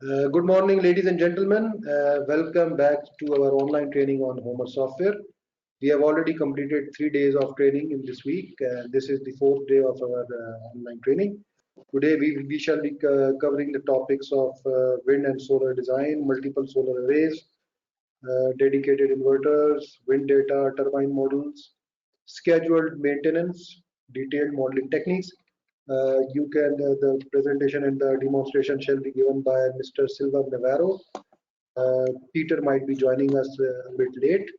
Good morning, ladies and gentlemen. Welcome back to our online training on HOMER software. We have already completed 3 days of training in this week. This is the fourth day of our online training. Today, we shall be covering the topics of wind and solar design, multiple solar arrays, dedicated inverters, wind data, turbine models, scheduled maintenance, detailed modeling techniques. The presentation and the demonstration shall be given by Mr. Silva Navarro. Peter might be joining us a bit late.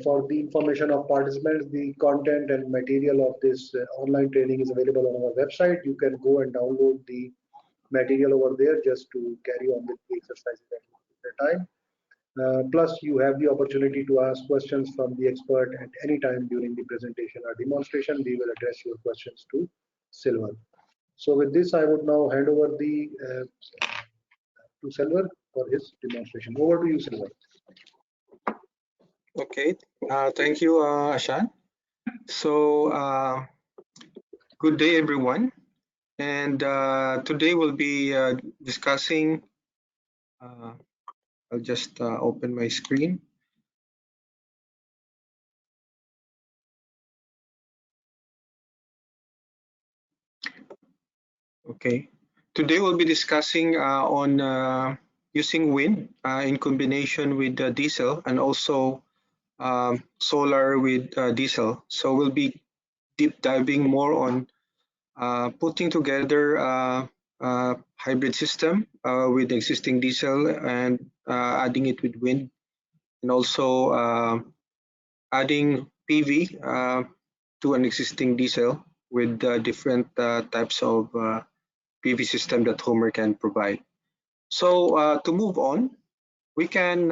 For the information of participants, the content and material of this online training is available on our website. You can go and download the material over there just to carry on with the exercises at the time. Plus, you have the opportunity to ask questions from the expert at any time during the presentation or demonstration. We will address your questions to Silver. So with this, I would now hand over to Silver for his demonstration. Over to you, Silver. Okay, thank you, Ashan. So, good day, everyone. And today we'll be discussing, I'll just open my screen. Okay, today we'll be discussing on using wind in combination with diesel and also solar with diesel. So we'll be deep diving more on putting together a hybrid system with existing diesel and adding it with wind, and also adding PV to an existing diesel with different types of PV system that HOMER can provide. So to move on, we can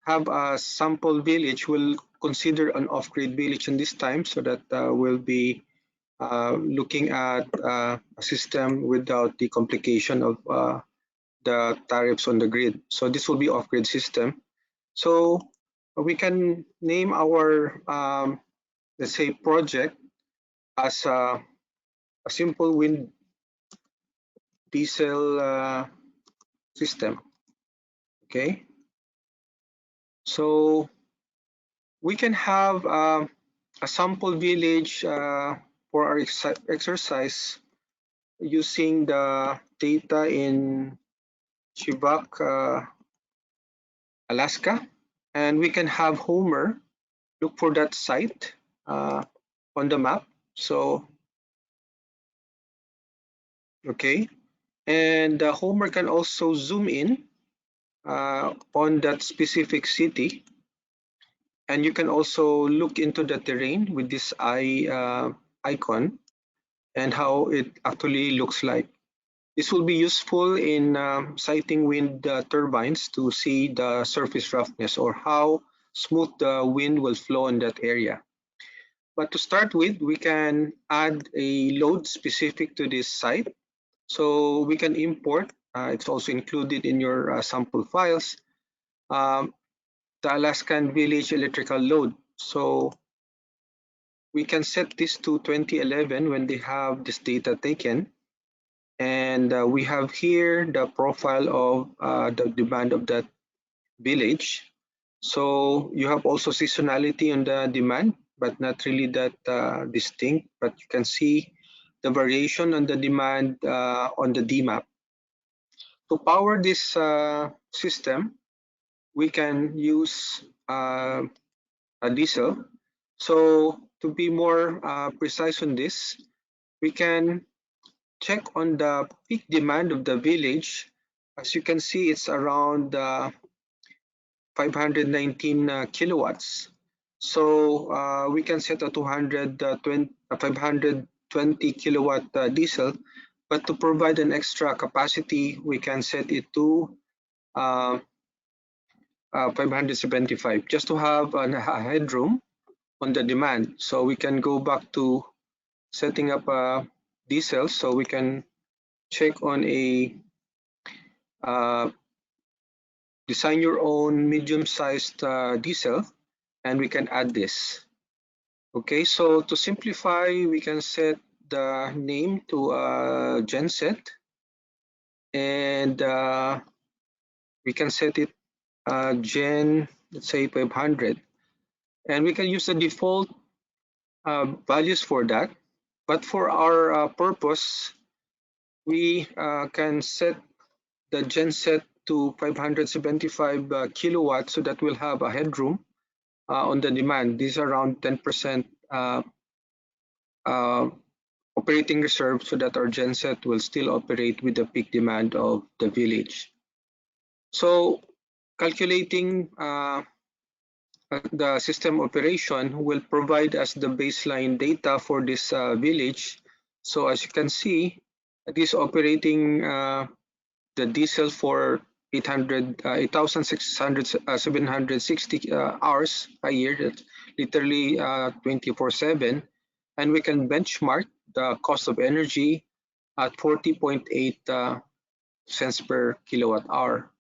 have a sample village. We'll consider an off-grid village in this time, so that we'll be looking at a system without the complication of the tariffs on the grid. So this will be off-grid system. So we can name our, let's say, project as a simple wind diesel system. Okay. So we can have a sample village for our exercise using the data in Chivak, Alaska, and we can have HOMER look for that site on the map. So, okay, and HOMER can also zoom in on that specific city, and you can also look into the terrain with this eye icon and how it actually looks like. This will be useful in sighting wind turbines to see the surface roughness or how smooth the wind will flow in that area. But to start with, we can add a load specific to this site. So we can import, it's also included in your sample files, the Alaskan Village electrical load. So we can set this to 2011 when they have this data taken. And we have here the profile of the demand of that village. So you have also seasonality on the demand, but not really that distinct. But you can see the variation on the demand on the DMAP. To power this system, we can use a diesel. So to be more precise on this, we can check on the peak demand of the village. As you can see, it's around 519 kilowatts. So we can set a 520 kilowatt diesel, but to provide an extra capacity, we can set it to 575, just to have a headroom on the demand. So we can go back to setting up a diesel, so we can check on a design your own medium-sized diesel, and we can add this. Okay, so to simplify, we can set the name to genset, and we can set it gen, let's say 500, and we can use the default values for that. But for our purpose, we can set the genset to 575 kilowatts, so that we'll have a headroom on the demand. This is around 10% uh, operating reserve, so that our genset will still operate with the peak demand of the village. So calculating the system operation will provide us the baseline data for this village. So as you can see, it is operating the diesel for 8,760 hours a year. That's literally 24/7. And we can benchmark the cost of energy at 40.8 cents per kilowatt hour.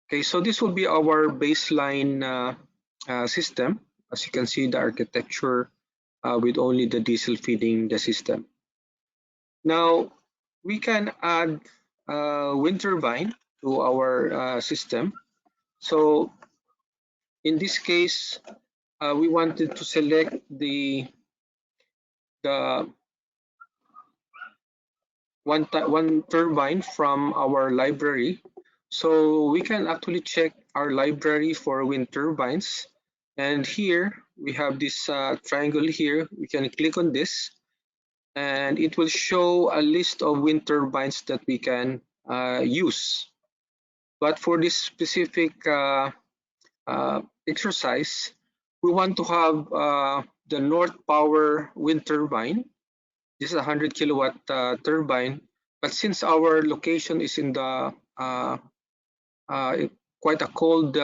Okay, so this will be our baseline system. As you can see, the architecture with only the diesel feeding the system. Now, we can add wind turbine to our system. So in this case, we wanted to select the one turbine from our library. So we can actually check our library for wind turbines. And here we have this triangle here. We can click on this, and it will show a list of wind turbines that we can use. But for this specific exercise, we want to have the North Power wind turbine. This is a 100 kilowatt turbine, but since our location is in the quite a cold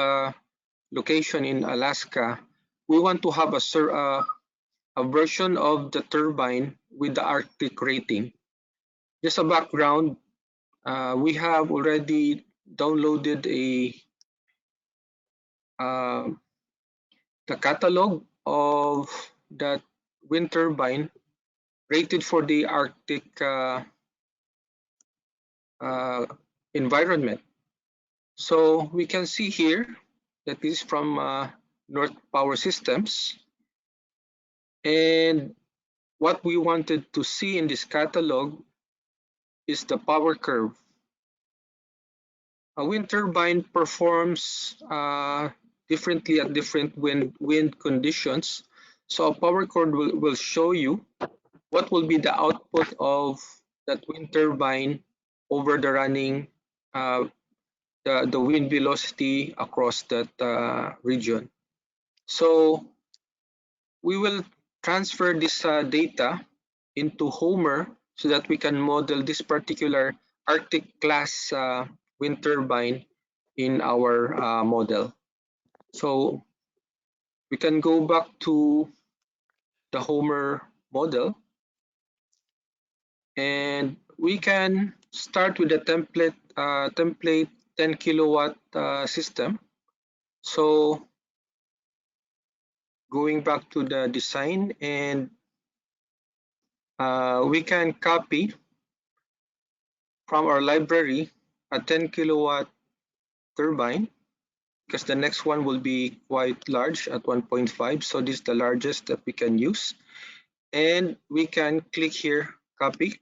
location in Alaska, we want to have a version of the turbine with the Arctic rating. Just a background, we have already downloaded the catalog of that wind turbine rated for the Arctic environment. So we can see here that this is from North Power Systems. And what we wanted to see in this catalog is the power curve. A wind turbine performs differently at different wind conditions. So a power curve will show you what will be the output of that wind turbine over the running the wind velocity across that region. So we will transfer this data into HOMER so that we can model this particular Arctic class wind turbine in our model. So we can go back to the HOMER model, and we can start with the template 10 kilowatt system. So going back to the design, and we can copy from our library a 10 kilowatt turbine, because the next one will be quite large at 1.5. So this is the largest that we can use. And we can click here, copy.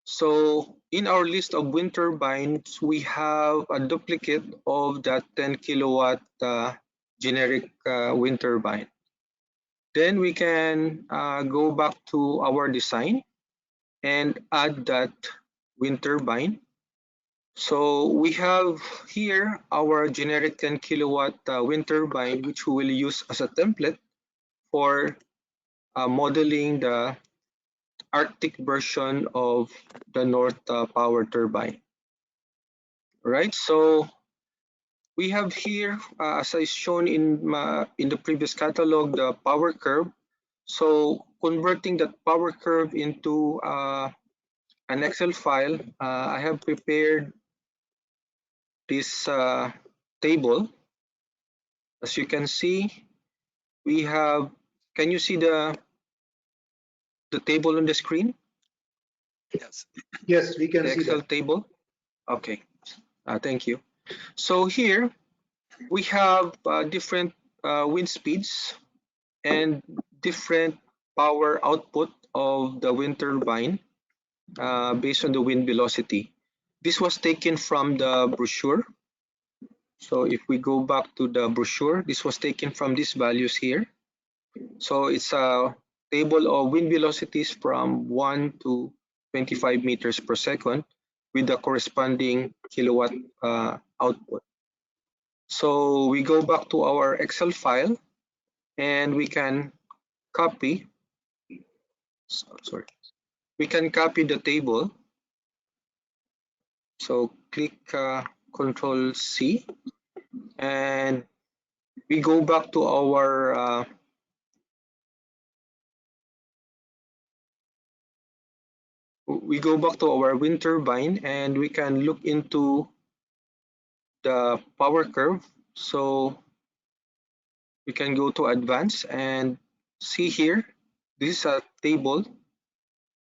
So in our list of wind turbines, we have a duplicate of that 10 kilowatt generic wind turbine. Then we can go back to our design and add that wind turbine. So we have here our generic 10 kilowatt wind turbine, which we will use as a template for modeling the Arctic version of the North Power turbine. Right, so we have here, as I shown in the previous catalog, the power curve. So converting that power curve into an Excel file, I have prepared this table. As you can see, we have, can you see the table on the screen? Yes. Yes, we can The see Excel that. table. Okay, thank you. So here we have different wind speeds and different power output of the wind turbine based on the wind velocity. This was taken from the brochure. So if we go back to the brochure, this was taken from these values here. So it's a table of wind velocities from 1 to 25 meters per second with the corresponding kilowatt output. So we go back to our Excel file and we can copy, sorry, we can copy the table. So click Control C and we go back to our wind turbine and we can look into the power curve. So we can go to advanced and see here, this is a table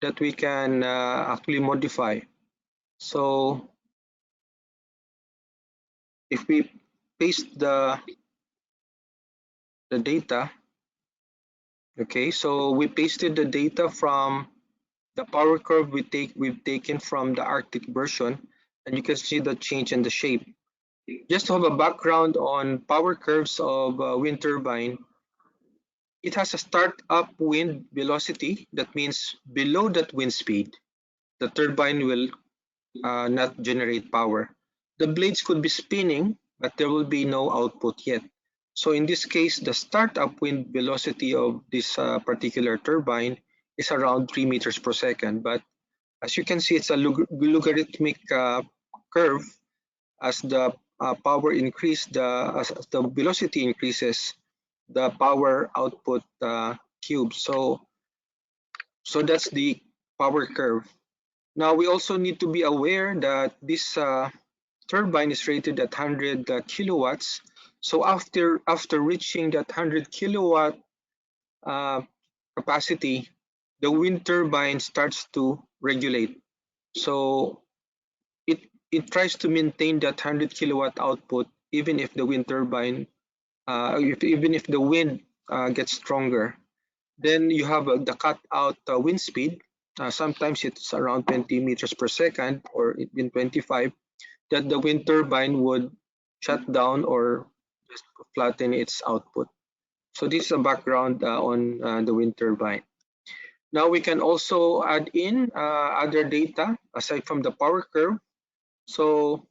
that we can actually modify. So if we paste the data, okay, so we pasted the data from the power curve we've taken from the Arctic version, and you can see the change in the shape. Just to have a background on power curves of wind turbine, it has a start-up wind velocity. That means below that wind speed, the turbine will not generate power. The blades could be spinning, but there will be no output yet. So in this case, the startup wind velocity of this particular turbine is around 3 meters per second. But as you can see, it's a logarithmic curve. As the power increase, as the velocity increases, the power output cubes. So that's the power curve. Now we also need to be aware that this turbine is rated at 100 kilowatts. So after reaching that 100 kilowatt uh, capacity, the wind turbine starts to regulate. So it tries to maintain that 100 kilowatt output even if the wind turbine, even if the wind gets stronger. Then you have the cut out wind speed. Sometimes it's around 20 meters per second or even 25, that the wind turbine would shut down or just flatten its output. So this is a background on the wind turbine. Now we can also add in other data aside from the power curve. So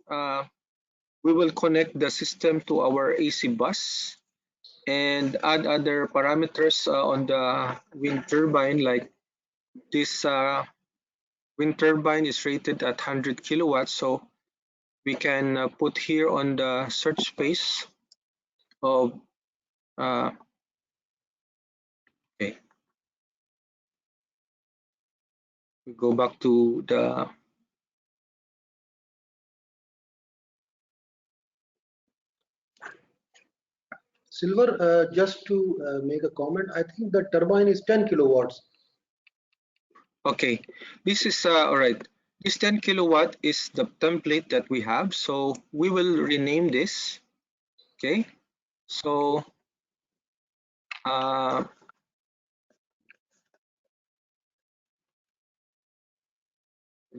we will connect the system to our AC bus and add other parameters on the wind turbine, like this wind turbine is rated at 100 kilowatts. So we can put here on the search space of okay, we go back to the Silver, just to make a comment, I think the turbine is 10 kilowatts. okay, this is all right. This 10 kilowatt is the template that we have, so we will rename this. Okay, so uh,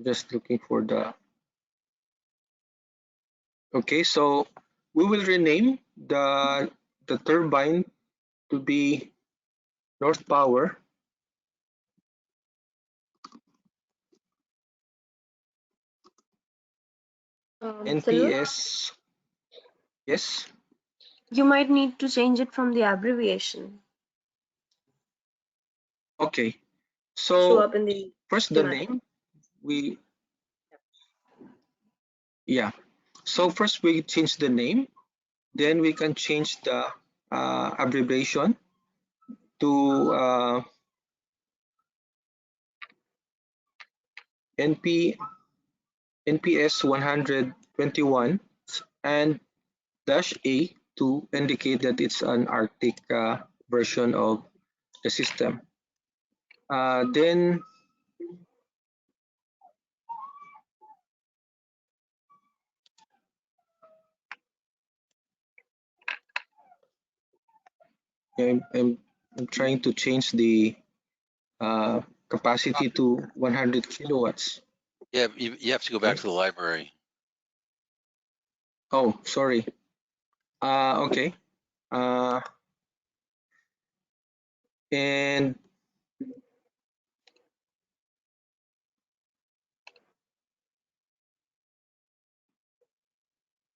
just looking for the okay, so we will rename the turbine to be North Power Silver, NPS. Yes. you might need to change it from the abbreviation Okay. show So up in the first the schematic. name. We yeah. So first we change the name. Then we can change the abbreviation to NPS 121 and dash A to indicate that it's an Arctic version of the system. Then I'm trying to change the capacity to 100 kilowatts. Yeah, you have to go back to the library. Oh, sorry. Okay. And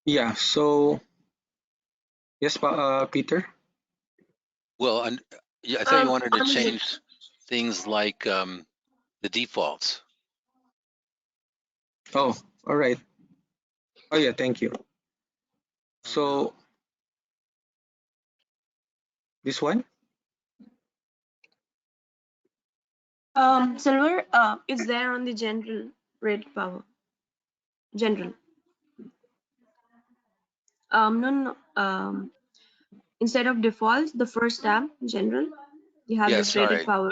yeah, so yes, Peter. Well, yeah, I thought you wanted to On the change things like the defaults. Oh, all right. Oh yeah, thank you. So this one? silver is there on the general rate power. General. No, no. Instead of defaults, the first tab, general, you have Yeah, this rated sorry. power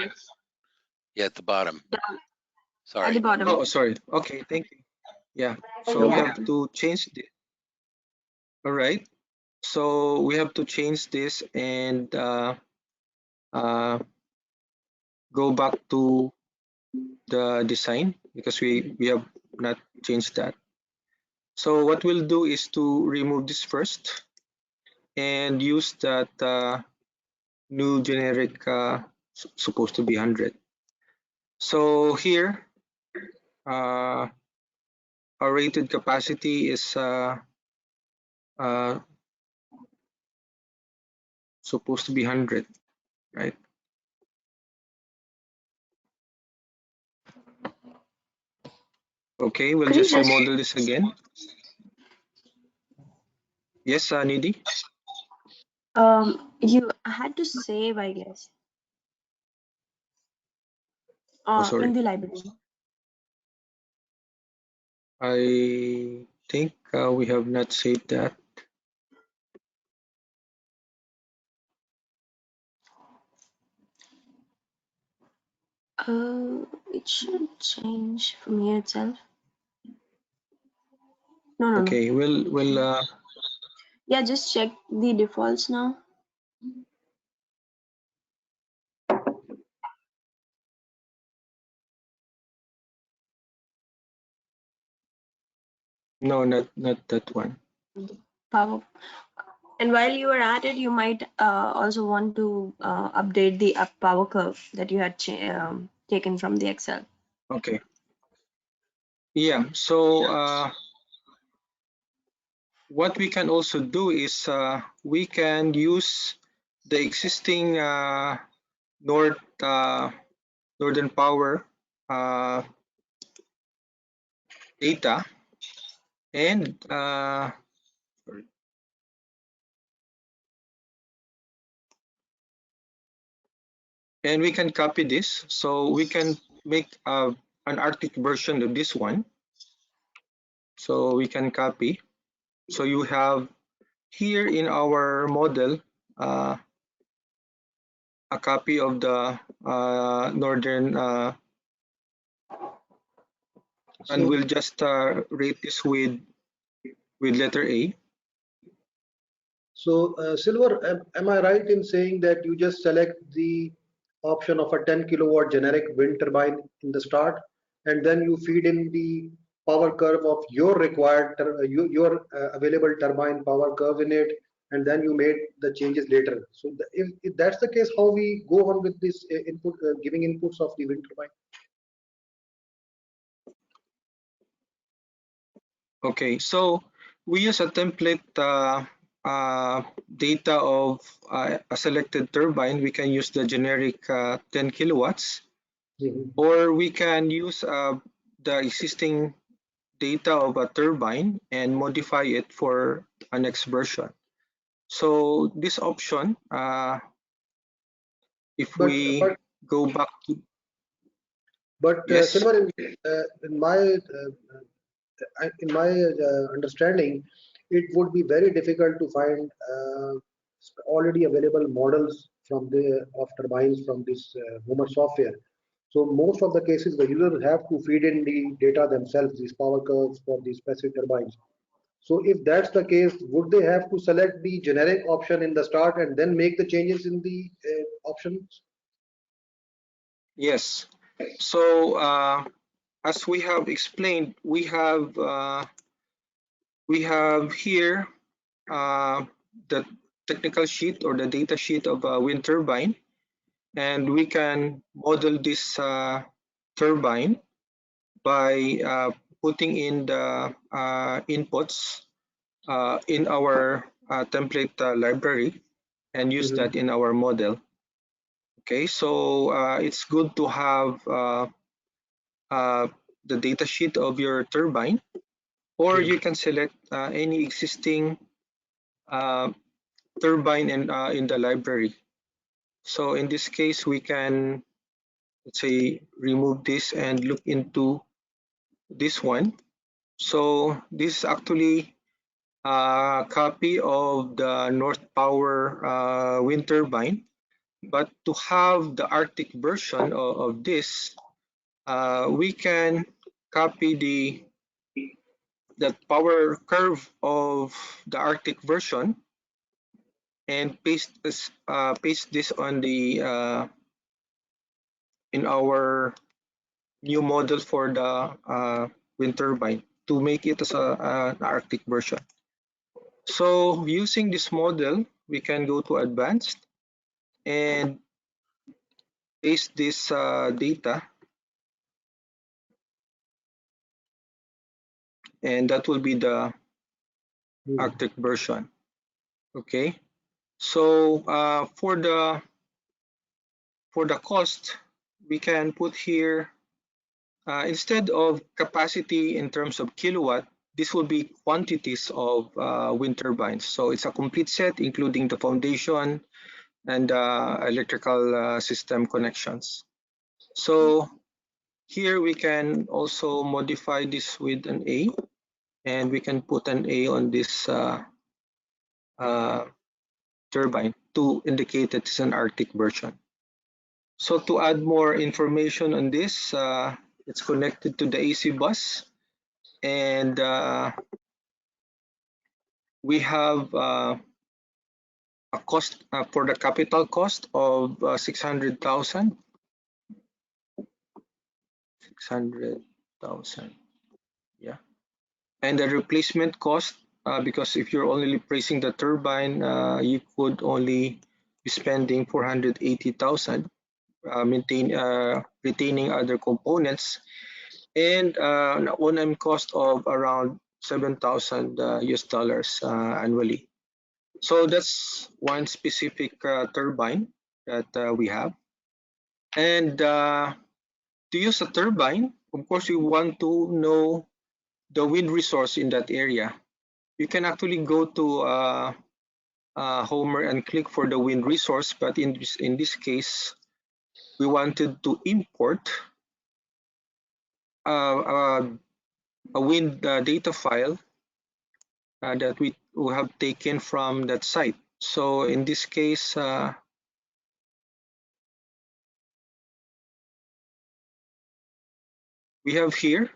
Yeah, at the bottom. down at Sorry. the bottom. Oh, sorry. Okay, thank you. Yeah. So we Yeah. have to change this. All right. So we have to change this and uh, go back to the design because we have not changed that. So what we'll do is to remove this first and use that new generic supposed to be 100. So here our rated capacity is uh, supposed to be 100, right? Okay, we'll Could you just just remodel this again. Yes, Nidhi? you had to save, I guess, Oh, in sorry. the library. I think we have not saved that. It should change from here itself. No. Okay, we'll Yeah, just check the defaults now. no, not that one. Power. And while you are at it, you might also want to update the up power curve that you had taken from the Excel. Okay. Yeah, so what we can also do is we can use the existing north northern power data and we can copy this, so we can make an Arctic version of this one. So we can copy. So you have here in our model a copy of the northern and So, we'll just rate this with letter A. Silver, am I right in saying that you just select the option of a 10 kilowatt generic wind turbine in the start, and then you feed in the power curve of your required, your available turbine power curve in it, and then you made the changes later. So, if that's the case, how we go on with this input, giving inputs of the wind turbine? Okay, so we use a template data of a selected turbine. We can use the generic 10 kilowatts, Mhm. or we can use the existing data of a turbine and modify it for a next version. So this option, if But we but go back to, but yes, Silver, in my understanding, it would be very difficult to find already available models from the of turbines from this HOMER software. So most of the cases, the users have to feed in the data themselves, these power curves for these specific turbines. So if that's the case, would they have to select the generic option in the start and then make the changes in the options? Yes. So as we have explained, we have here the technical sheet or the data sheet of a wind turbine, and we can model this turbine by putting in the inputs in our template library and use that in our model. Okay, so it's good to have uh, the data sheet of your turbine, or you can select any existing uh, turbine in the library. So in this case, we can, let's say, remove this and look into this one. So this is actually a copy of the North Power wind turbine, but to have the Arctic version of this, we can copy the power curve of the Arctic version and paste this on the in our new model for the wind turbine to make it as an Arctic version. So using this model, we can go to advanced and paste this data, and that will be the Arctic version. Okay, so for the cost, we can put here instead of capacity in terms of kilowatt, this will be quantities of wind turbines. So it's a complete set, including the foundation and electrical system connections. So here we can also modify this with an A, and we can put an A on this turbine to indicate that it's an Arctic version. So to add more information on this, it's connected to the AC bus, and we have a cost for the capital cost of 600,000. 600,000, yeah. And the replacement cost, because if you're only replacing the turbine, you could only be spending 480,000, retaining other components, and an O&M cost of around 7,000 US dollars annually. So that's one specific turbine that we have. And to use a turbine, of course, we want to know the wind resource in that area. You can actually go to HOMER and click for the wind resource, but in this case, we wanted to import a wind data file that we have taken from that site. So in this case, we have here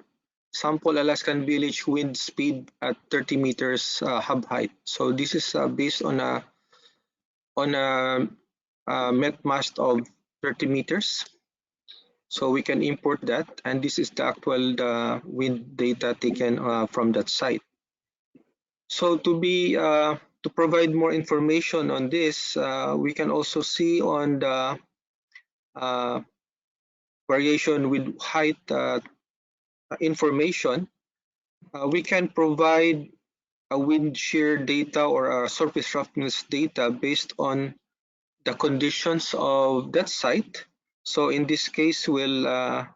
sample Alaskan Village wind speed at 30 meters hub height. So this is based on a met mast of 30 meters. So we can import that, and this is the actual wind data taken from that site. So to provide more information on this, we can also see on the variation with height information, we can provide a wind shear data or a surface roughness data based on the conditions of that site. So in this case, we'll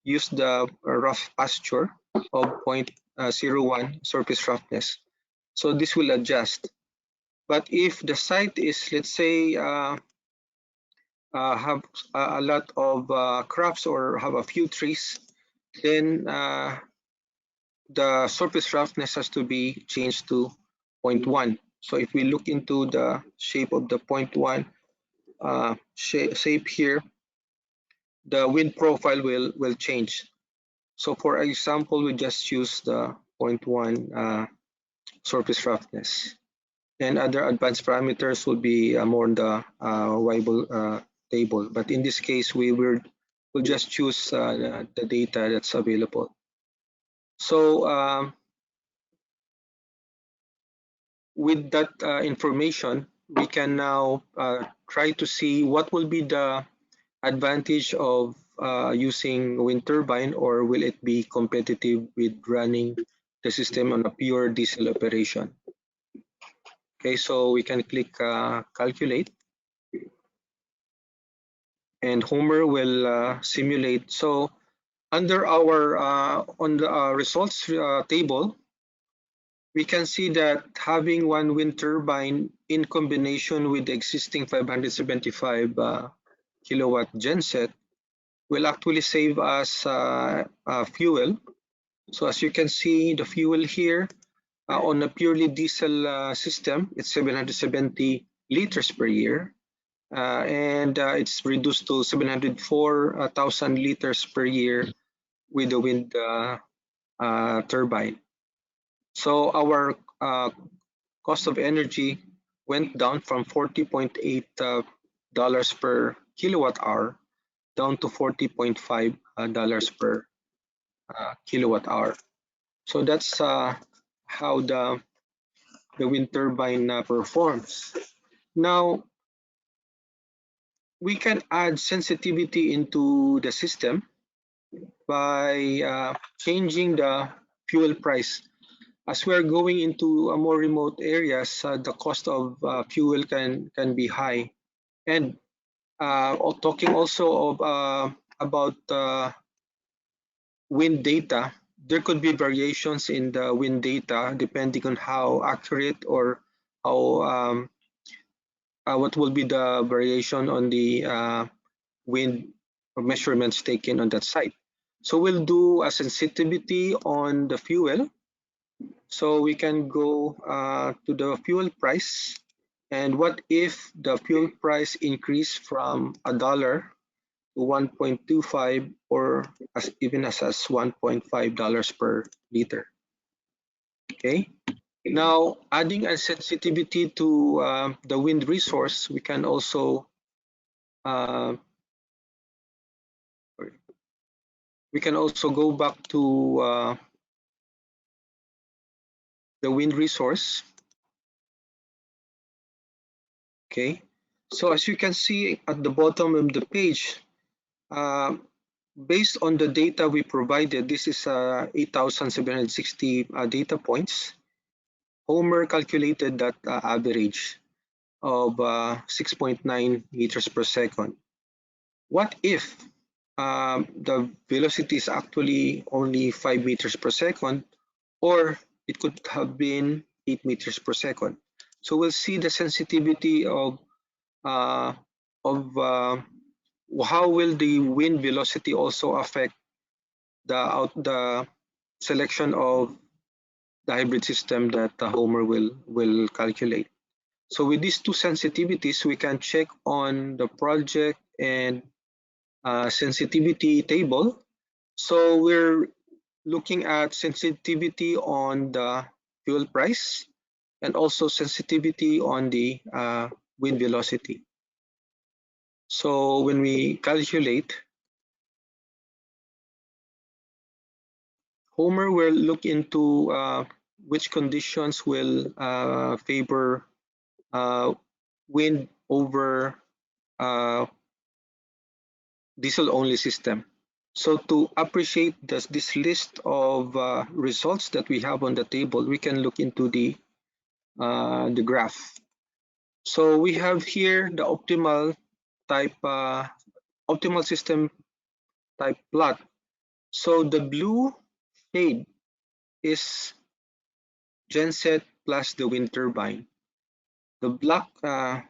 use the rough pasture of 0.01 surface roughness. So this will adjust. But if the site is, let's say, have a lot of crops or have a few trees, then the surface roughness has to be changed to 0.1. So if we look into the shape of the 0.1 shape here, the wind profile will change. So for example, we just use the 0.1 surface roughness. And other advanced parameters will be more on the viable table. But in this case, we'll just choose the data that's available. So with that information, we can now try to see what will be the advantage of using wind turbine, or will it be competitive with running the system on a pure diesel operation. Okay, so we can click calculate, and HOMER will simulate. So under our on the results table, we can see that having one wind turbine in combination with the existing 575 kilowatt genset will actually save us fuel. So as you can see, the fuel here on a purely diesel system, it's 770 liters per year. And it's reduced to 704,000 liters per year with the wind turbine. So our cost of energy went down from $40.8 per kilowatt hour down to $40.5 per kilowatt hour. So that's how the wind turbine performs. Now, we can add sensitivity into the system by changing the fuel price. As we're going into more remote areas, the cost of fuel can be high. And talking also of, about wind data, there could be variations in the wind data depending on how accurate or how what will be the variation on the wind measurements taken on that site. So we'll do a sensitivity on the fuel. So we can go to the fuel price, and what if the fuel price increase from $1 to 1.25 or even as $1.5 per liter. Okay. Now, adding a sensitivity to the wind resource, we can also go back to the wind resource. Okay. So as you can see at the bottom of the page, based on the data we provided, this is 8,760 data points. HOMER calculated that average of 6.9 meters per second. What if the velocity is actually only 5 meters per second, or it could have been 8 meters per second? So we'll see the sensitivity of how will the wind velocity also affect the selection of the hybrid system that the HOMER will calculate. So with these two sensitivities, we can check on the project and sensitivity table. So we're looking at sensitivity on the fuel price and also sensitivity on the wind velocity. So when we calculate, HOMER will look into which conditions will favor wind over diesel-only system. So to appreciate this list of results that we have on the table, we can look into the graph. So we have here the optimal type, optimal system type plot. So the blue shade is genset plus the wind turbine. The black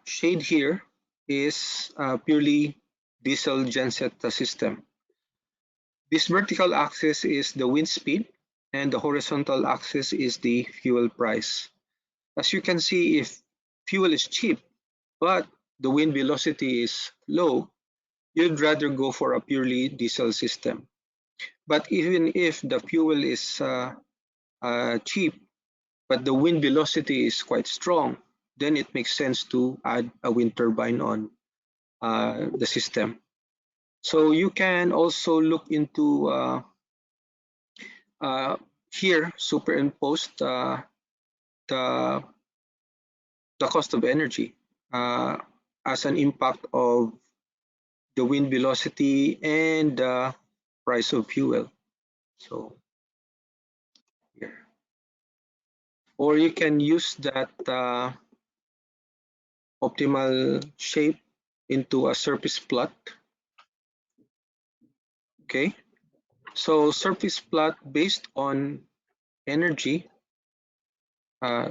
shade here is purely diesel genset system. This vertical axis is the wind speed, and the horizontal axis is the fuel price. As you can see, if fuel is cheap, but the wind velocity is low, you'd rather go for a purely diesel system. But even if the fuel is cheap, but the wind velocity is quite strong, then it makes sense to add a wind turbine on the system. So you can also look into here, superimposed the cost of energy as an impact of the wind velocity and the price of fuel. So here, or you can use that optimal shape into a surface plot. Okay, so surface plot based on energy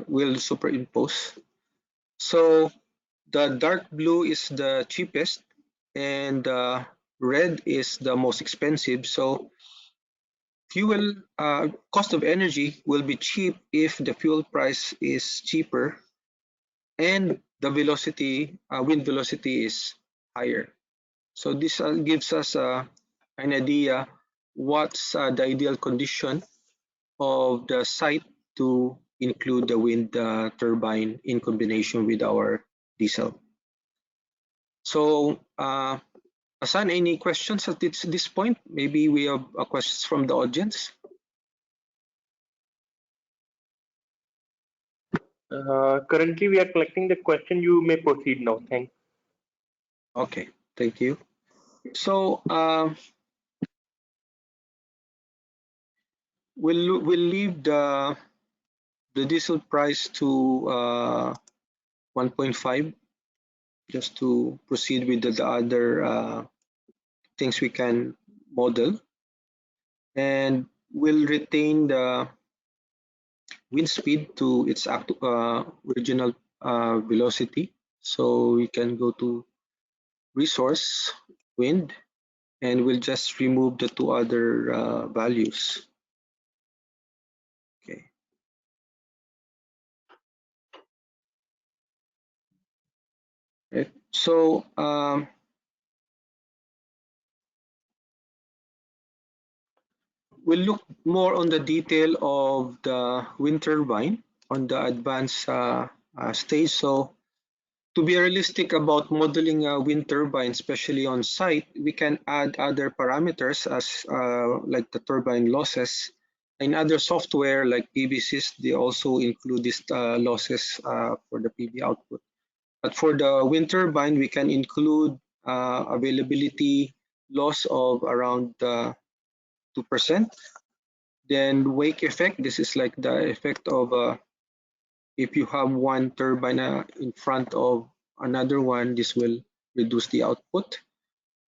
will superimpose. So the dark blue is the cheapest and red is the most expensive. So fuel cost of energy will be cheap if the fuel price is cheaper and the velocity, wind velocity is higher. So this gives us an idea what's the ideal condition of the site to include the wind turbine in combination with our diesel. So Asan, any questions at this point? Maybe we have questions from the audience. Currently, we are collecting the question. You may proceed now. Thanks. Okay, thank you. So we'll leave the diesel price to 1.5 just to proceed with the other things we can model, and we'll retain the wind speed to its original velocity. So we can go to resource wind and we'll just remove the two other values. Okay. Right. So we'll look more on the detail of the wind turbine on the advanced stage. So to be realistic about modeling a wind turbine, especially on site, we can add other parameters as like the turbine losses. In other software like PVSys, they also include these losses for the PV output. But for the wind turbine, we can include availability loss of around 2%. Then wake effect, this is like the effect of if you have one turbine in front of another one, this will reduce the output.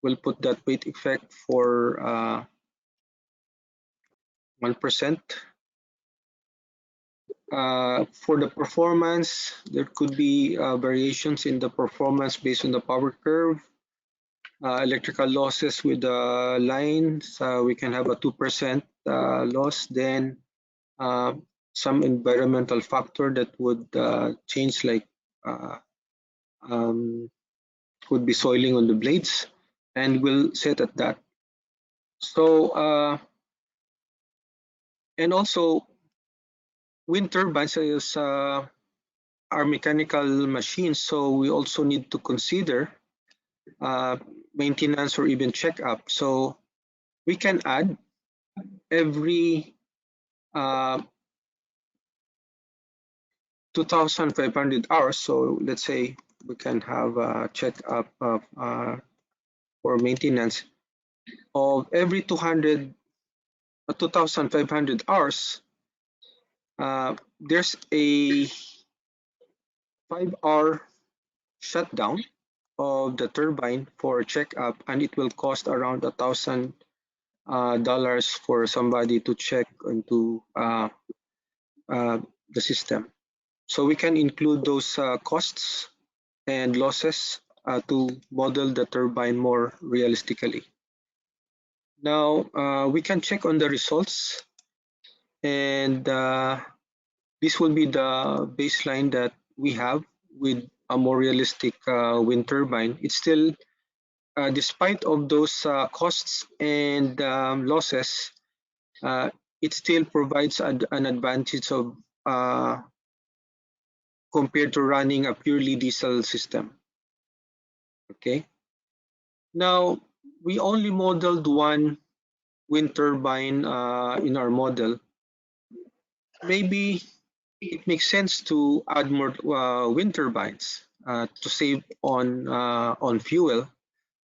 We'll put that weight effect for 1%. For the performance, there could be variations in the performance based on the power curve. Electrical losses with the lines, we can have a 2% loss. Then some environmental factor that would change, like could be soiling on the blades, and we'll set at that. So and also wind turbines are mechanical machines, so we also need to consider maintenance or even checkup. So we can add every 2,500 hours. So let's say we can have a checkup for maintenance of every 2,500 hours. There's a 5-hour shutdown of the turbine for checkup, and it will cost around $1,000 for somebody to check into the system. So we can include those costs and losses to model the turbine more realistically. Now we can check on the results, and this will be the baseline that we have with a more realistic wind turbine. It's still, despite of those costs and losses, it still provides an advantage of compared to running a purely diesel system. Okay. Now, we only modeled one wind turbine in our model. Maybe it makes sense to add more wind turbines to save on fuel.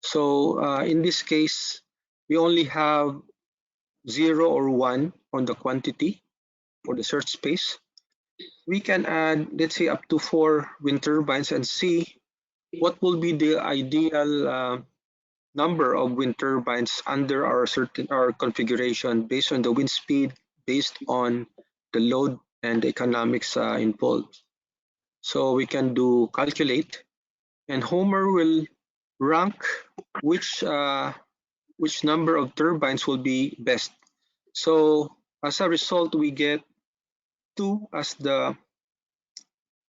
So in this case, we only have 0 or 1 on the quantity for the search space. We can add, let's say, up to 4 wind turbines and see what will be the ideal number of wind turbines under our configuration based on the wind speed, based on the load and the economics involved. So we can do calculate, and HOMER will rank which number of turbines will be best. So as a result, we get 2 as the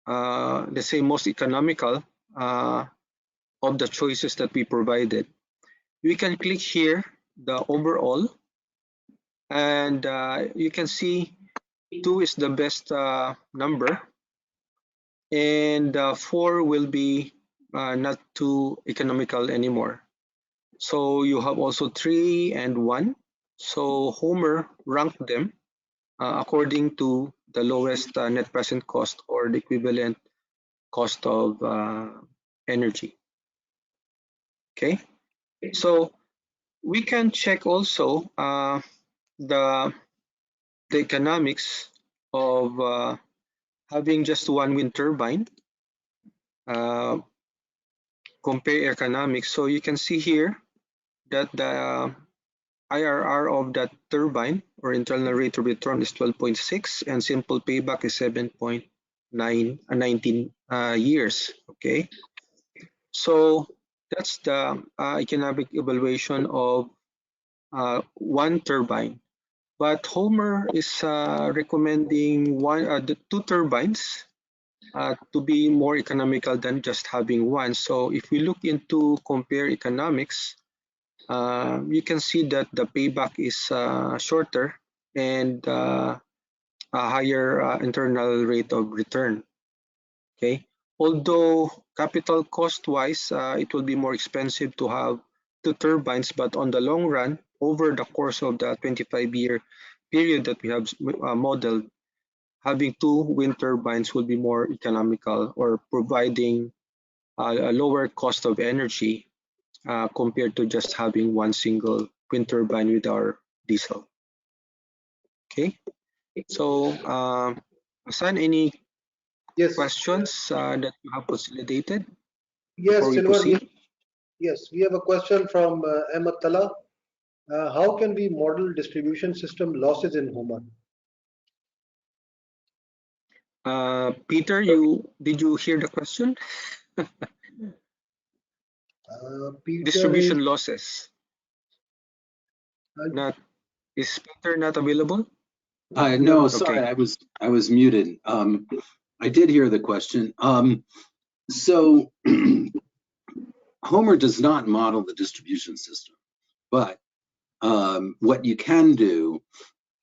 let's say most economical of the choices that we provided. We can click here the overall, and you can see 2 is the best number, and 4 will be not too economical anymore. So you have also 3 and 1. So HOMER ranked them according to the lowest net present cost or the equivalent cost of energy. Okay, so we can check also the economics of having just one wind turbine. Compare economics. So you can see here that the IRR of that turbine or internal rate of return is 12.6 and simple payback is 19 years. Okay, so that's the economic evaluation of one turbine. But HOMER is recommending the 2 turbines to be more economical than just having one. So if we look into compare economics, you can see that the payback is shorter and a higher internal rate of return. Okay, although capital cost wise, it will be more expensive to have 2 turbines, but on the long run, over the course of the 25-year period that we have modeled, having 2 wind turbines will be more economical or providing a lower cost of energy compared to just having one single wind turbine with our diesel. Okay, so Hassan, any questions that you have consolidated? Yes, Silver. Yes, we have a question from Ahmed Tala. How can we model distribution system losses in HOMER? Peter, did you hear the question? Peter distribution losses. Is Peter not available? No, sorry, okay. I was muted. I did hear the question. So HOMER does not model the distribution system, but what you can do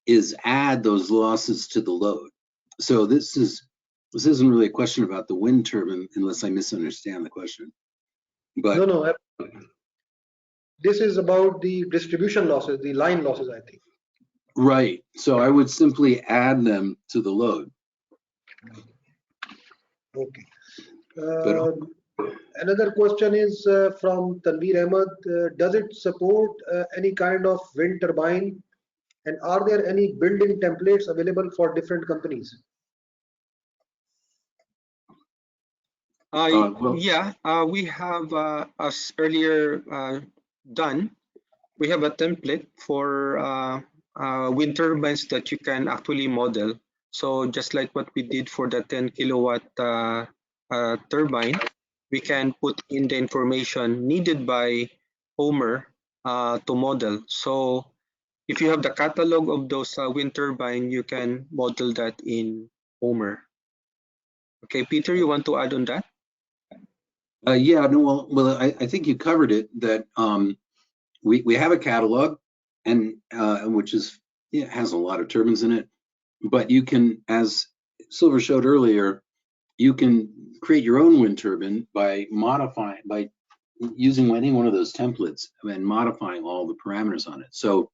is add those losses to the load. So this isn't really a question about the wind turbine, unless I misunderstand the question. But no, this is about the distribution losses, the line losses, I think. Right. So I would simply add them to the load. Okay. Another question is from Tanveer Ahmed. Does it support any kind of wind turbine? And are there any built-in templates available for different companies? Yeah, we have, as earlier done, we have a template for wind turbines that you can actually model. So just like what we did for the 10 kilowatt turbine, we can put in the information needed by HOMER to model. So if you have the catalog of those wind turbine, you can model that in HOMER. Okay, Peter, you want to add on that? Yeah, no, well, I think you covered it. That we have a catalog, and which is has a lot of turbines in it. But you can, as Silver showed earlier, you can create your own wind turbine by using any one of those templates and modifying all the parameters on it. So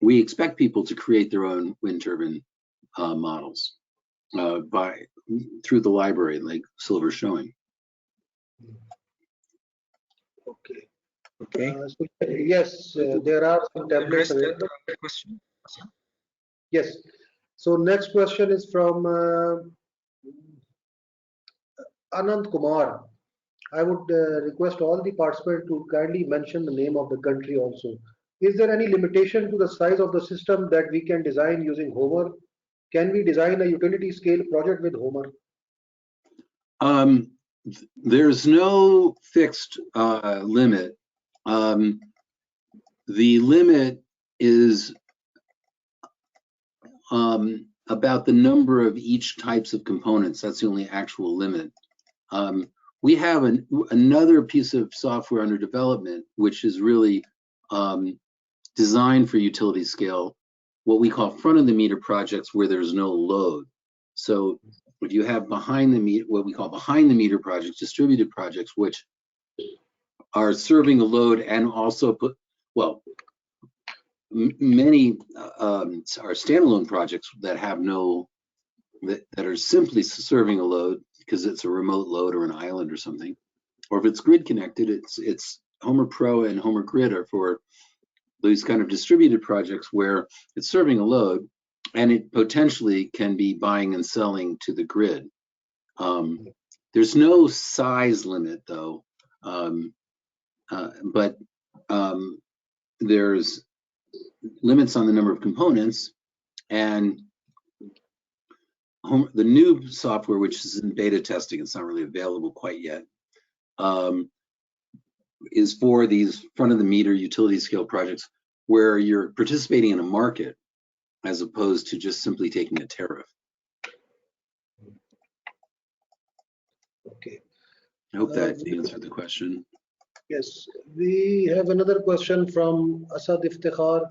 we expect people to create their own wind turbine models through the library, like Silver's showing. Okay. Okay. So, yes, there are some templates available. Question? Yes. So next question is from Anand Kumar. I would request all the participants to kindly mention the name of the country also. Is there any limitation to the size of the system that we can design using HOMER? Can we design a utility scale project with HOMER? There's no fixed limit. The limit is about the number of each types of components. That's the only actual limit. We have another piece of software under development, which is really designed for utility scale, what we call front of the meter projects where there's no load. So if you have what we call behind the meter projects, distributed projects, which are serving a load and also many are standalone projects that have that are simply serving a load because it's a remote load or an island or something. Or if it's grid connected, it's HOMER Pro and HOMER Grid are for these kind of distributed projects where it's serving a load and it potentially can be buying and selling to the grid. There's no size limit though, but there's limits on the number of components, and the new software, which is in beta testing, it's not really available quite yet, is for these front of the meter utility scale projects where you're participating in a market as opposed to just simply taking a tariff. Okay. I hope that answered the question. Yes, we have another question from Asad Iftikhar.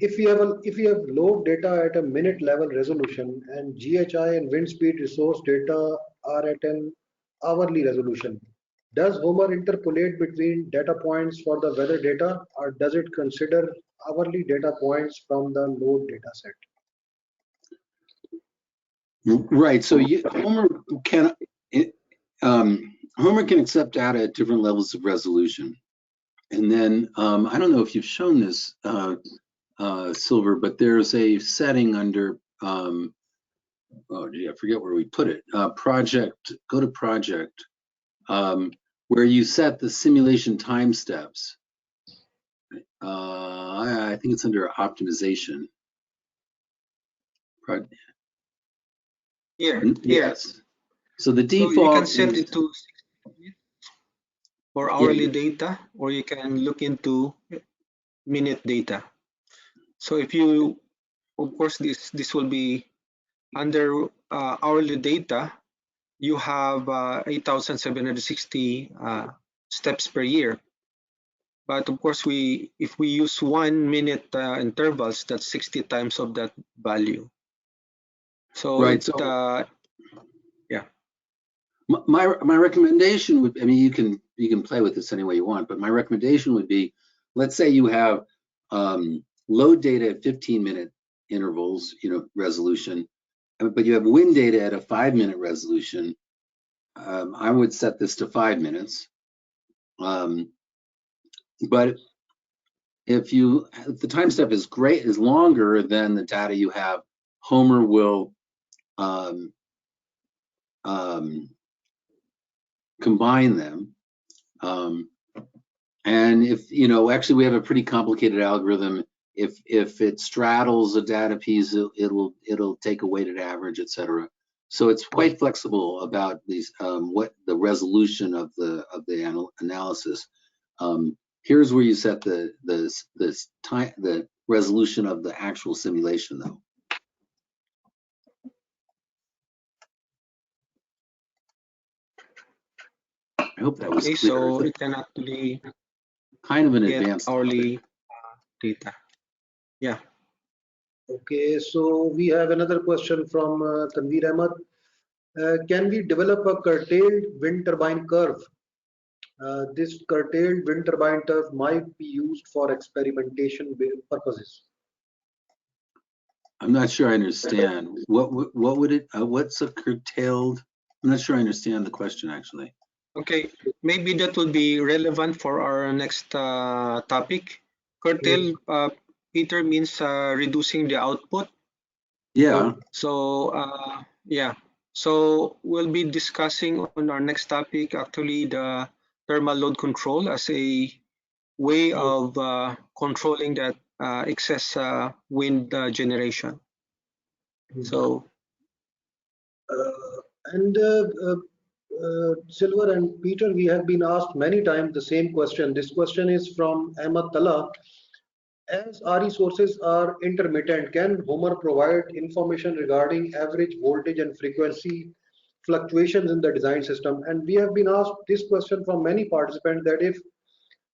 If you have load data at a minute level resolution and GHI and wind speed resource data are at an hourly resolution, does HOMER interpolate between data points for the weather data, or does it consider hourly data points from the load data set? Right. So HOMER can accept data at different levels of resolution, and then I don't know if you've shown this, Silver, but there's a setting under oh gee, I forget where we put it. Project. Go to project, where you set the simulation time steps. I think it's under optimization. Here. Yes. So the default. So you can set is, it to 60 minutes for hourly data, or you can look into minute data. So if you, of course, this will be under hourly data. You have 8,760 steps per year. But of course, if we use 1 minute intervals, that's 60 times of that value. So right. yeah. My recommendation would, I mean, you can play with this any way you want, but my recommendation would be, let's say you have load data at 15-minute intervals, resolution, but you have wind data at a 5-minute resolution. I would set this to 5 minutes. But if the time step is longer than the data you have, HOMER will combine them. And if, actually we have a pretty complicated algorithm. If it straddles a data piece, it'll take a weighted average, etc. So it's quite flexible about these, what the resolution of the analysis. Here's where you set the resolution of the actual simulation, though. I hope that was clear. So it can actually kind of an get advanced hourly data. Yeah. Okay, so we have another question from Tanveer Ahmed. Can we develop a curtailed wind turbine curve? This curtailed wind turbine curve might be used for experimentation purposes. I'm not sure I understand. What would it, what's a curtailed? I'm not sure I understand the question actually. Okay, maybe that will be relevant for our next topic. Curtail, Peter, means reducing the output. Yeah, So yeah, so we'll be discussing on our next topic actually the thermal load control as a way of controlling that excess wind generation. So And Silver and Peter, we have been asked many times the same question. This question is from Ahmad Tala. As RE sources are intermittent, can Homer provide information regarding average voltage and frequency fluctuations in the design system? And we have been asked this question from many participants that if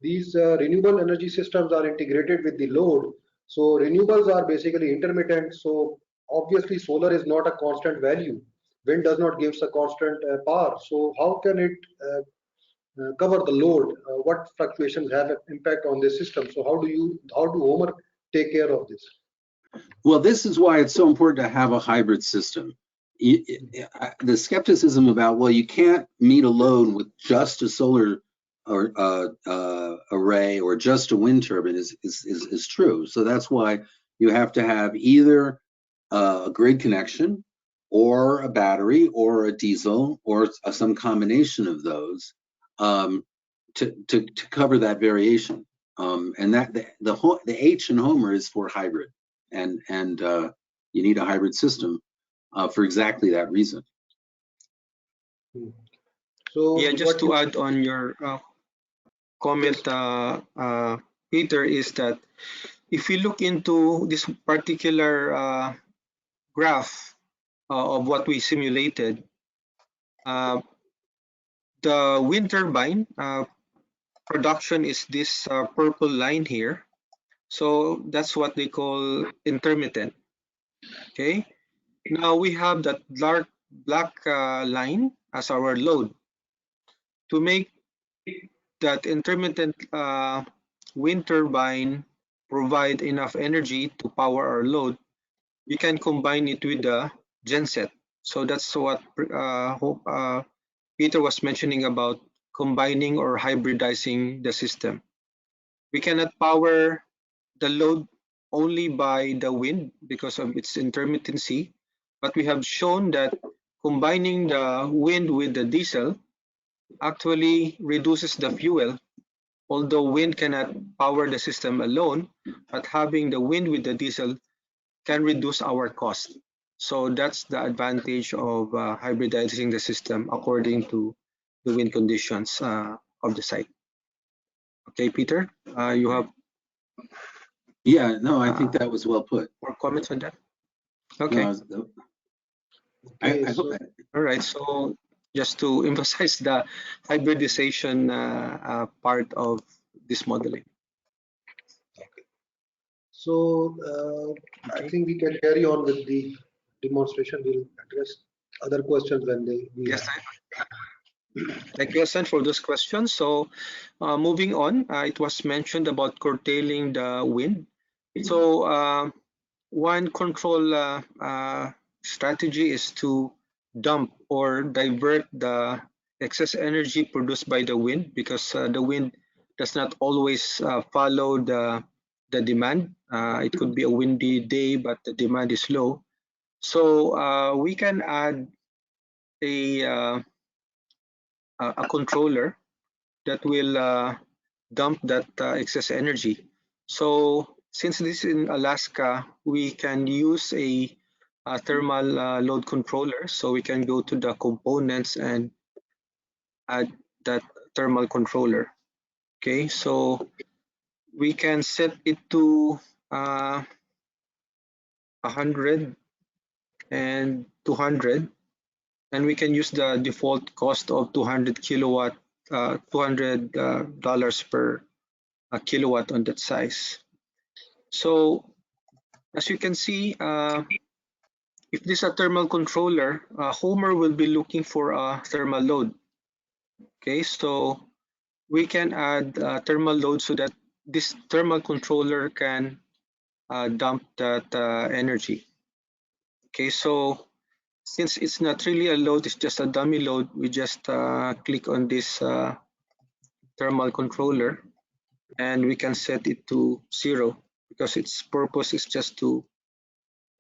these renewable energy systems are integrated with the load, so renewables are basically intermittent. So obviously solar is not a constant value. Wind does not give a constant power. So how can it cover the load? What fluctuations have an impact on this system? So how do Homer take care of this? well, this is why it's so important to have a hybrid system. The skepticism about, well, you can't meet a load with just a solar or array or just a wind turbine is true. So that's why you have to have either a grid connection or a battery or a diesel or some combination of those to cover that variation. And that the H in Homer is for hybrid, and you need a hybrid system for exactly that reason. So yeah, just to add on your comment, Peter, is that if we look into this particular graph of what we simulated, the wind turbine production is this purple line here. So that's what they call intermittent. Okay. Now we have that dark black line as our load. To make that intermittent wind turbine provide enough energy to power our load, we can combine it with the genset. So that's what Peter was mentioning about combining or hybridizing the system. We cannot power the load only by the wind because of its intermittency, but we have shown that combining the wind with the diesel actually reduces the fuel. Although wind cannot power the system alone, but having the wind with the diesel can reduce our cost. So that's the advantage of hybridizing the system according to the wind conditions of the site. Okay, Peter, you have Yeah, no, I think that was well put. more comments on that? Okay. All right. So just to emphasize the hybridization part of this modeling. So Okay. I think we can carry on with the demonstration. We'll address other questions when we Yes, have. thank you, Hassan, for those questions. So moving on, it was mentioned about curtailing the wind. So one control strategy is to dump or divert the excess energy produced by the wind because the wind does not always follow the demand. It could be a windy day, but the demand is low. So we can add a controller that will dump that excess energy. So since this is in Alaska, we can use a thermal load controller. So we can go to the components and add that thermal controller. Okay, so we can set it to 100 and 200, and we can use the default cost of 200 kilowatt, $200 per kilowatt on that size. So As you can see, if this is a thermal controller, Homer will be looking for a thermal load. Okay, so we can add thermal load so that this thermal controller can dump that energy. Okay, so since it's not really a load, it's just a dummy load, we just click on this thermal controller and we can set it to 0 because its purpose is just to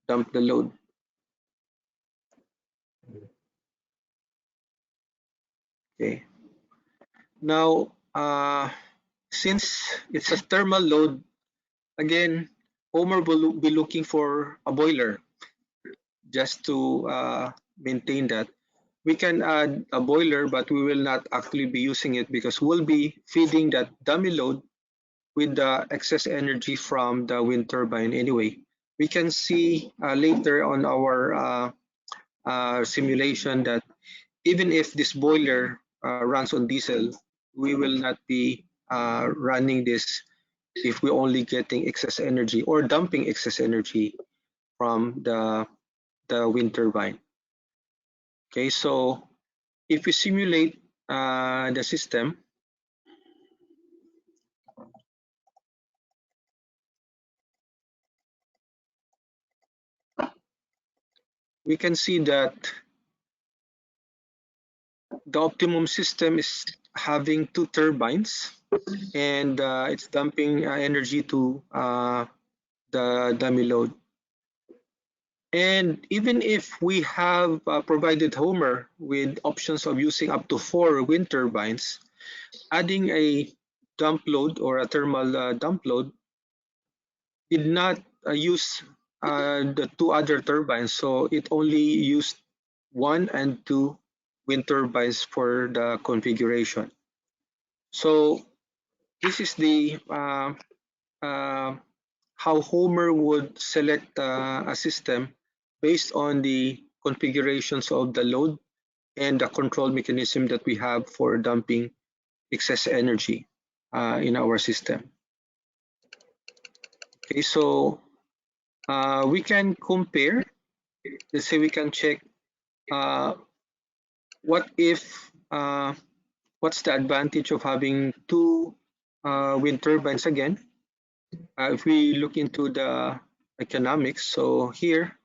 dump the load. Okay. Now, since it's a thermal load, again, Homer will be looking for a boiler just to maintain that. We can add a boiler, but we will not actually be using it because we'll be feeding that dummy load with the excess energy from the wind turbine anyway. We can see later on our simulation that even if this boiler runs on diesel, we will not be running this if we're only getting excess energy or dumping excess energy from the wind turbine. Okay, so if we simulate the system, we can see that the optimum system is having 2 turbines and it's dumping energy to the dummy load. And even if we have provided Homer with options of using up to 4 wind turbines, adding a dump load or a thermal dump load did not use the 2 other turbines, so it only used 1 and 2 wind turbines for the configuration. So this is the how Homer would select a system based on the configurations of the load and the control mechanism that we have for dumping excess energy in our system. Okay, so we can compare. Let's say we can check what if what's the advantage of having 2 wind turbines again. If we look into the economics, so here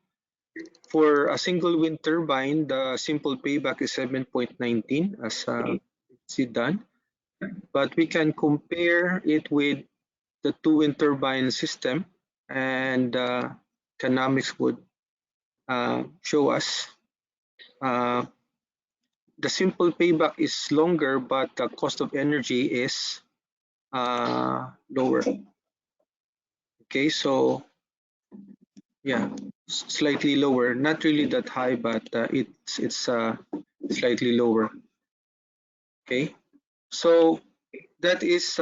for a single wind turbine, the simple payback is 7.19 as see done, but we can compare it with the 2 wind turbine system, and economics would show us the simple payback is longer, but the cost of energy is lower. Okay, so yeah, slightly lower, not really that high, but it's slightly lower. Okay, so that is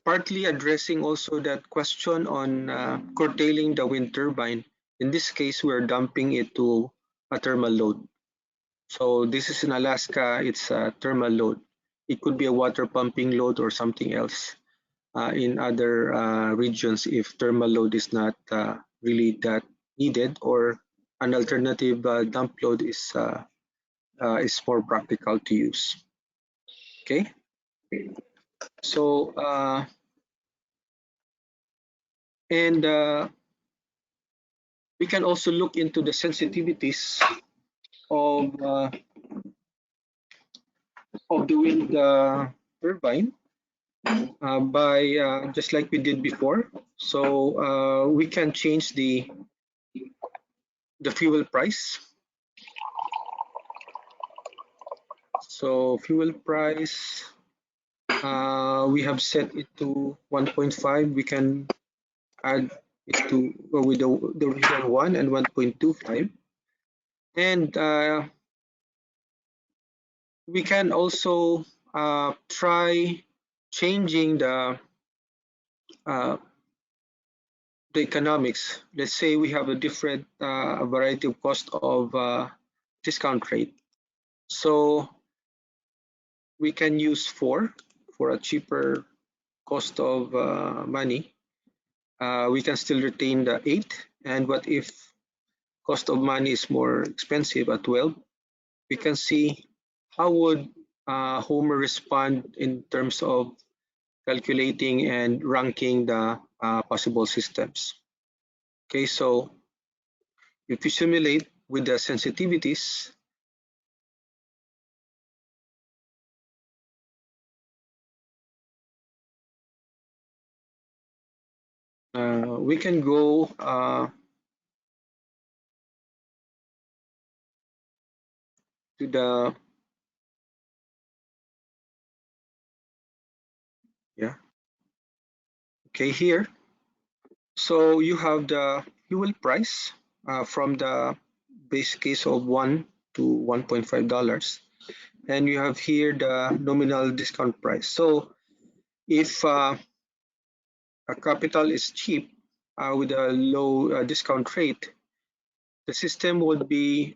partly addressing also that question on curtailing the wind turbine. In this case, we're dumping it to a thermal load. So this is in Alaska, it's a thermal load. It could be a water pumping load or something else in other regions if thermal load is not really that needed, or an alternative dump load is more practical to use. Okay, so and we can also look into the sensitivities of the wind turbine by just like we did before. So we can change the fuel price. So fuel price, we have set it to 1.5. We can add it to with the original 1 and 1.25, and we can also try changing the economics. Let's say we have a different variety of cost of discount rate. So we can use 4 for a cheaper cost of money. we can still retain the 8. And what if cost of money is more expensive at 12? We can see how would HOMER respond in terms of calculating and ranking the possible systems. Okay, so if you simulate with the sensitivities, we can go to the here. So you have the fuel price from the base case of $1 to $1.5, and you have here the nominal discount price. So if a capital is cheap with a low discount rate, the system would be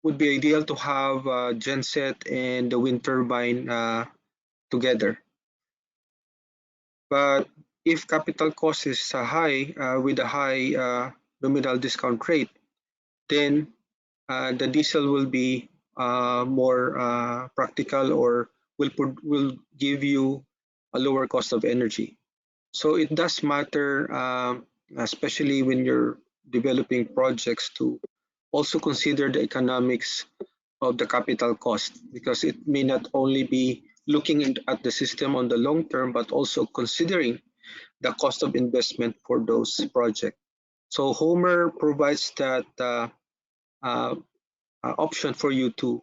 ideal to have genset and the wind turbine together. But if capital cost is high with a high nominal discount rate, then the diesel will be more practical, or will give you a lower cost of energy. So it does matter, especially when you're developing projects, to also consider the economics of the capital cost, because it may not only be looking at the system on the long term, but also considering the cost of investment for those projects. So HOMER provides that option for you to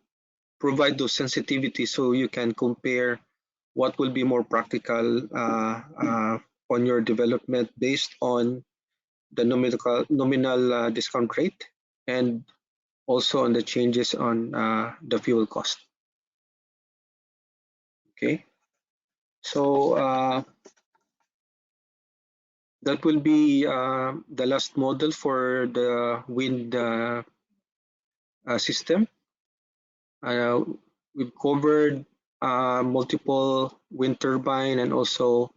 provide those sensitivities, so you can compare what will be more practical on your development based on the nominal discount rate, and also on the changes on the fuel cost. Okay, so that will be the last model for the wind system. We've covered multiple wind turbine, and also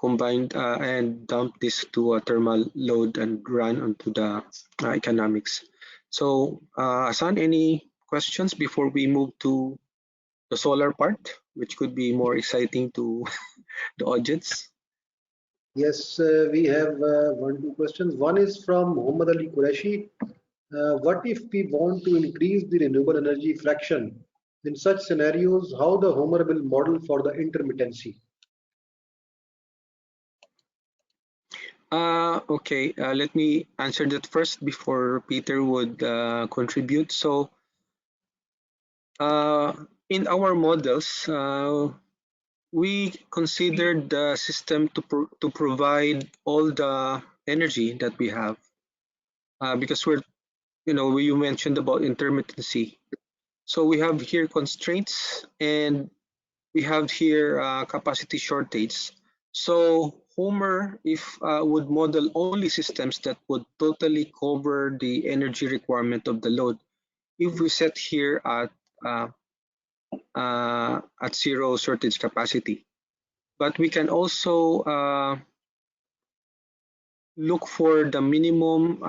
combined and dump this to a thermal load and run onto the economics. So Hassan, any questions before we move to the solar part, which could be more exciting to the audience? Yes, we have one, two questions. One is from Muhammad Ali Qureshi. What if we want to increase the renewable energy fraction? In such scenarios, how the HOMER will model for the intermittency? Okay, let me answer that first before Peter would contribute. So in our models, we considered the system to provide all the energy that we have, because you mentioned about intermittency. So we have here constraints, and we have here capacity shortage. So HOMER would model only systems that would totally cover the energy requirement of the load if we set here at zero shortage capacity. But we can also look for the minimum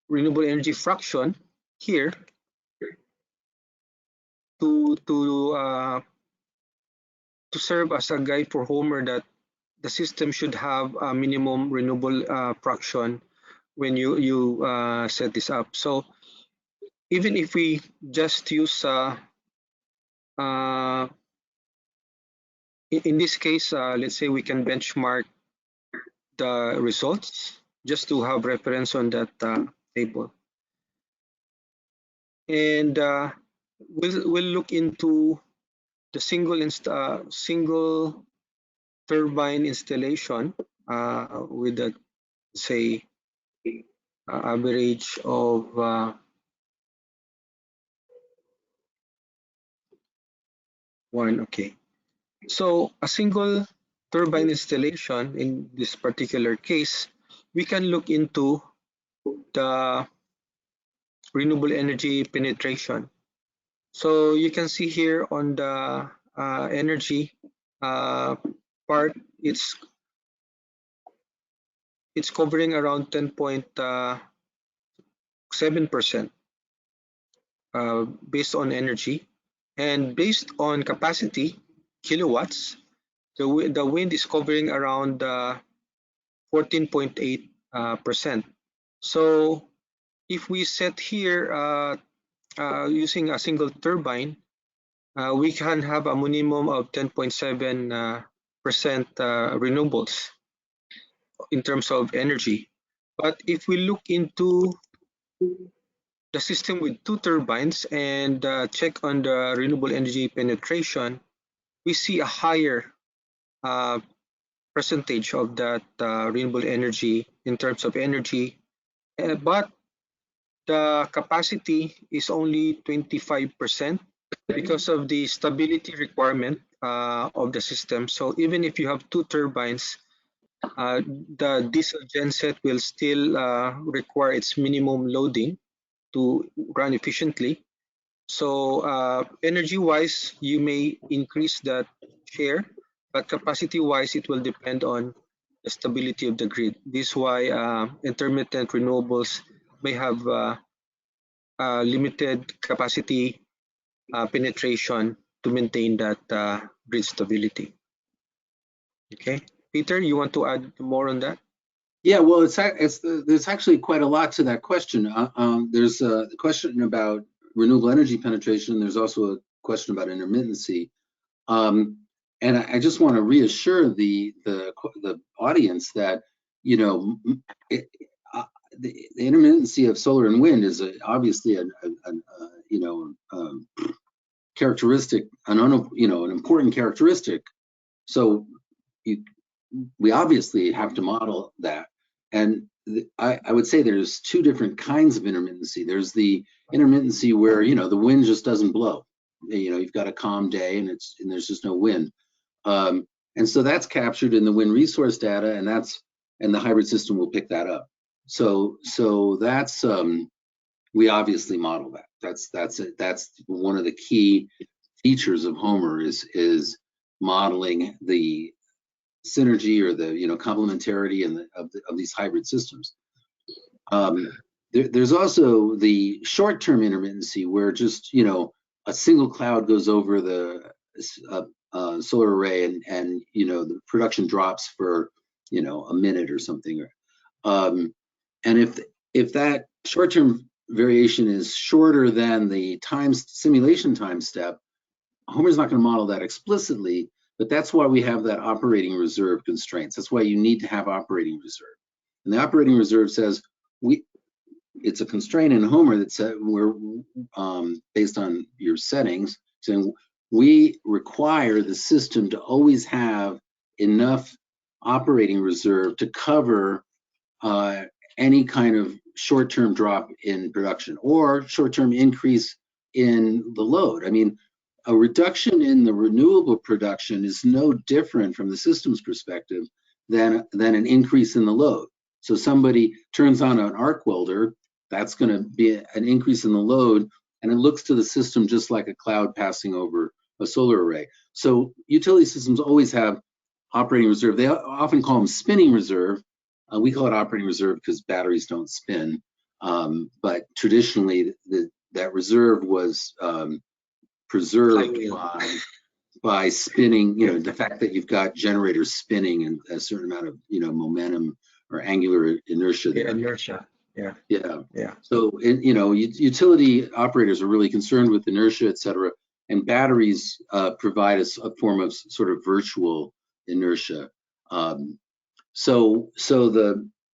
renewable energy fraction here to serve as a guide for HOMER that the system should have a minimum renewable fraction when you set this up. So even if we just use in this case, let's say we can benchmark the results just to have reference on that table, and we'll look into the single turbine installation with a, say, average of 1. Okay, so a single turbine installation in this particular case, we can look into the renewable energy penetration. So you can see here on the energy part, it's covering around 10.7% based on energy, and based on capacity, kilowatts, the wind is covering around 14.8%. So if we set here using a single turbine, we can have a minimum of 10.7% renewables in terms of energy. But if we look into the system with 2 turbines and check on the renewable energy penetration, we see a higher percentage of that renewable energy in terms of energy, but the capacity is only 25% because of the stability requirement of the system. So even if you have 2 turbines, the diesel genset will still require its minimum loading to run efficiently. So energy-wise, you may increase that share, but capacity-wise, it will depend on the stability of the grid. This is why intermittent renewables may have limited capacity penetration to maintain that grid stability. Okay, Peter, you want to add more on that? Yeah, well, there's actually quite a lot to that question. There's a question about renewable energy penetration. There's also a question about intermittency. And I just want to reassure the audience that, you know, the intermittency of solar and wind is obviously characteristic, an important characteristic. So we obviously have to model that. And I would say there's 2 different kinds of intermittency. There's the intermittency where, you know, the wind just doesn't blow. You know, you've got a calm day and there's just no wind. And so that's captured in the wind resource data, and the hybrid system will pick that up. So that's we obviously model that. That's one of the key features of HOMER is modeling the synergy or the complementarity of these hybrid systems. There's also the short-term intermittency where just a single cloud goes over the solar array and the production drops for a minute or something. And if that short-term variation is shorter than the simulation time step, HOMER's not going to model that explicitly, but that's why we have that operating reserve constraints. That's why you need to have operating reserve. And the operating reserve says it's a constraint in HOMER that said we're based on your settings, saying we require the system to always have enough operating reserve to cover any kind of short-term drop in production or short-term increase in the load. I mean, a reduction in the renewable production is no different from the system's perspective than an increase in the load. So somebody turns on an arc welder, that's going to be an increase in the load, and it looks to the system just like a cloud passing over a solar array. So utility systems always have operating reserve. They often call them spinning reserve. We call it operating reserve because batteries don't spin. But traditionally, that reserve was preserved by spinning, the fact that you've got generators spinning and a certain amount of, momentum or angular inertia there. Inertia, yeah. So, utility operators are really concerned with inertia, et cetera, and batteries provide us a form of sort of virtual inertia. So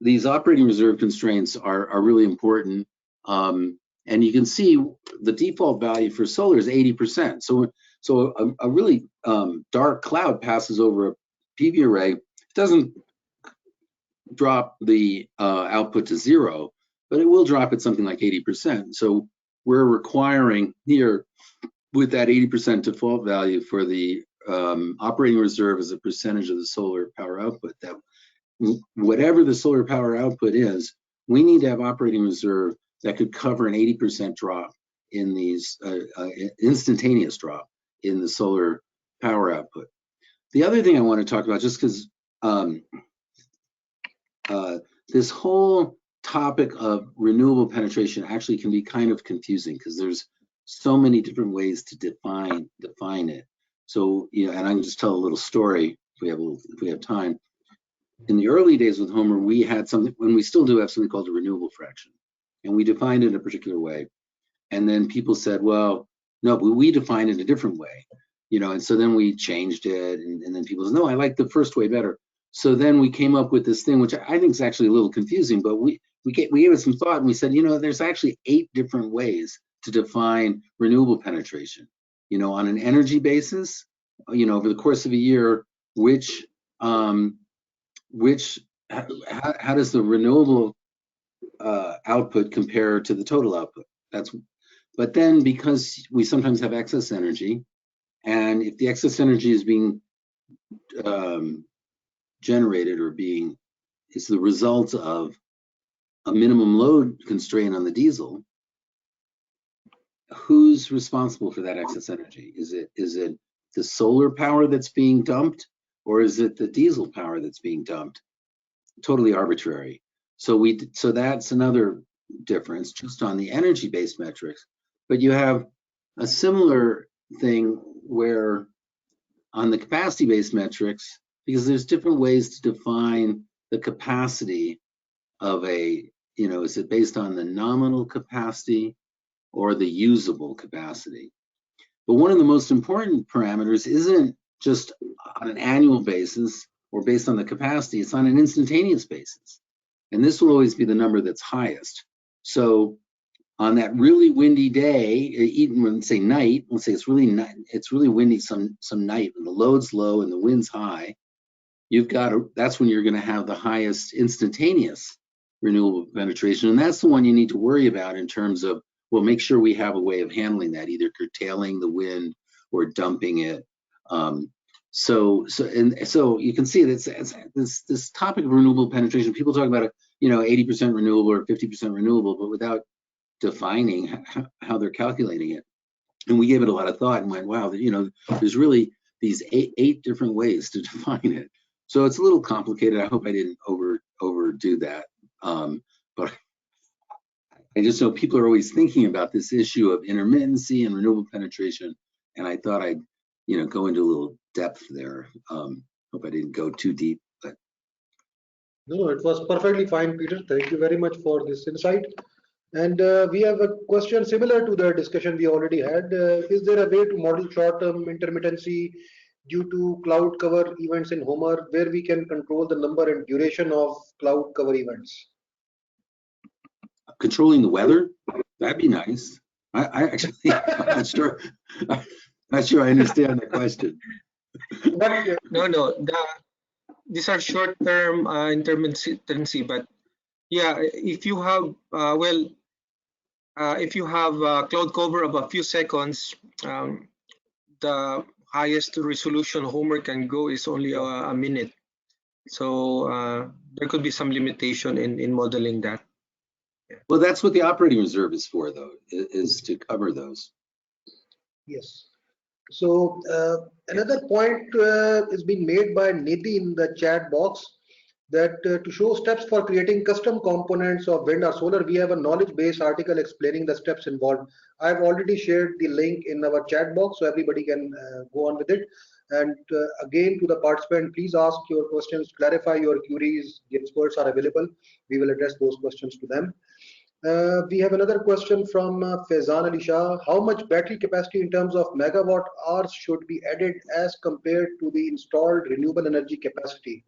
these operating reserve constraints are really important. And you can see the default value for solar is 80%. So a really dark cloud passes over a PV array. It doesn't drop the output to 0, but it will drop at something like 80%. So we're requiring here with that 80% default value for the operating reserve as a percentage of the solar power output, that whatever the solar power output is, we need to have operating reserve that could cover an 80% drop in these instantaneous drop in the solar power output. The other thing I want to talk about, just because this whole topic of renewable penetration actually can be kind of confusing because there's so many different ways to define it. So, you know, and I can just tell a little story if we have time. In the early days with HOMER, we had something, when we still do have something called a renewable fraction, and we defined it in a particular way. And then people said, well, no, but we define it a different way, you know, and so then we changed it, and then people said, no, I like the first way better. So then we came up with this thing, which I think is actually a little confusing, but we gave it some thought, and we said, you know, there's actually 8 different ways to define renewable penetration, you know, on an energy basis, you know, over the course of a year, how does the renewable output compare to the total output? But then, because we sometimes have excess energy, and if the excess energy is being generated or is the result of a minimum load constraint on the diesel, who's responsible for that excess energy? Is it the solar power that's being dumped, or is it the diesel power that's being dumped? Totally arbitrary. So that's another difference just on the energy-based metrics. But you have a similar thing where on the capacity-based metrics, because there's different ways to define the capacity of a, you know, is it based on the nominal capacity or the usable capacity? But one of the most important parameters isn't just on an annual basis or based on the capacity, it's on an instantaneous basis. And this will always be the number that's highest. So on that really windy day, even when say night, let's say it's really windy some night when the load's low and the wind's high, that's when you're going to have the highest instantaneous renewable penetration. And that's the one you need to worry about in terms of, well, make sure we have a way of handling that, either curtailing the wind or dumping it. So you can see that this topic of renewable penetration, people talk about it, you know, 80% renewable or 50% renewable, but without defining how they're calculating it. And we gave it a lot of thought and went, wow, you know, there's really these eight different ways to define it. So it's a little complicated. I hope I didn't overdo that. But I just know people are always thinking about this issue of intermittency and renewable penetration. And I thought I'd, you know, go into a little depth there. Hope I didn't go too deep, but. No, it was perfectly fine, Peter. Thank you very much for this insight. And we have a question similar to the discussion we already had. Is there a way to model short-term intermittency due to cloud cover events in HOMER, where we can control the number and duration of cloud cover events? Controlling the weather? That'd be nice. I actually, I'm not sure I understand the question. No, these are short-term intermittency, but yeah, if you have if you have cloud cover of a few seconds, the highest resolution HOMER can go is only a minute. So there could be some limitation in modeling that. Well, that's what the operating reserve is for, though, is to cover those. Yes. So another point is being made by Nidhi in the chat box, that to show steps for creating custom components of wind or solar, we have a knowledge-based article explaining the steps involved. I've already shared the link in our chat box, so everybody can go on with it. And again, to the participant, please ask your questions, clarify your queries. The experts are available. We will address those questions to them. We have another question from Faizan Ali Shah. How much battery capacity in terms of megawatt hours should be added as compared to the installed renewable energy capacity?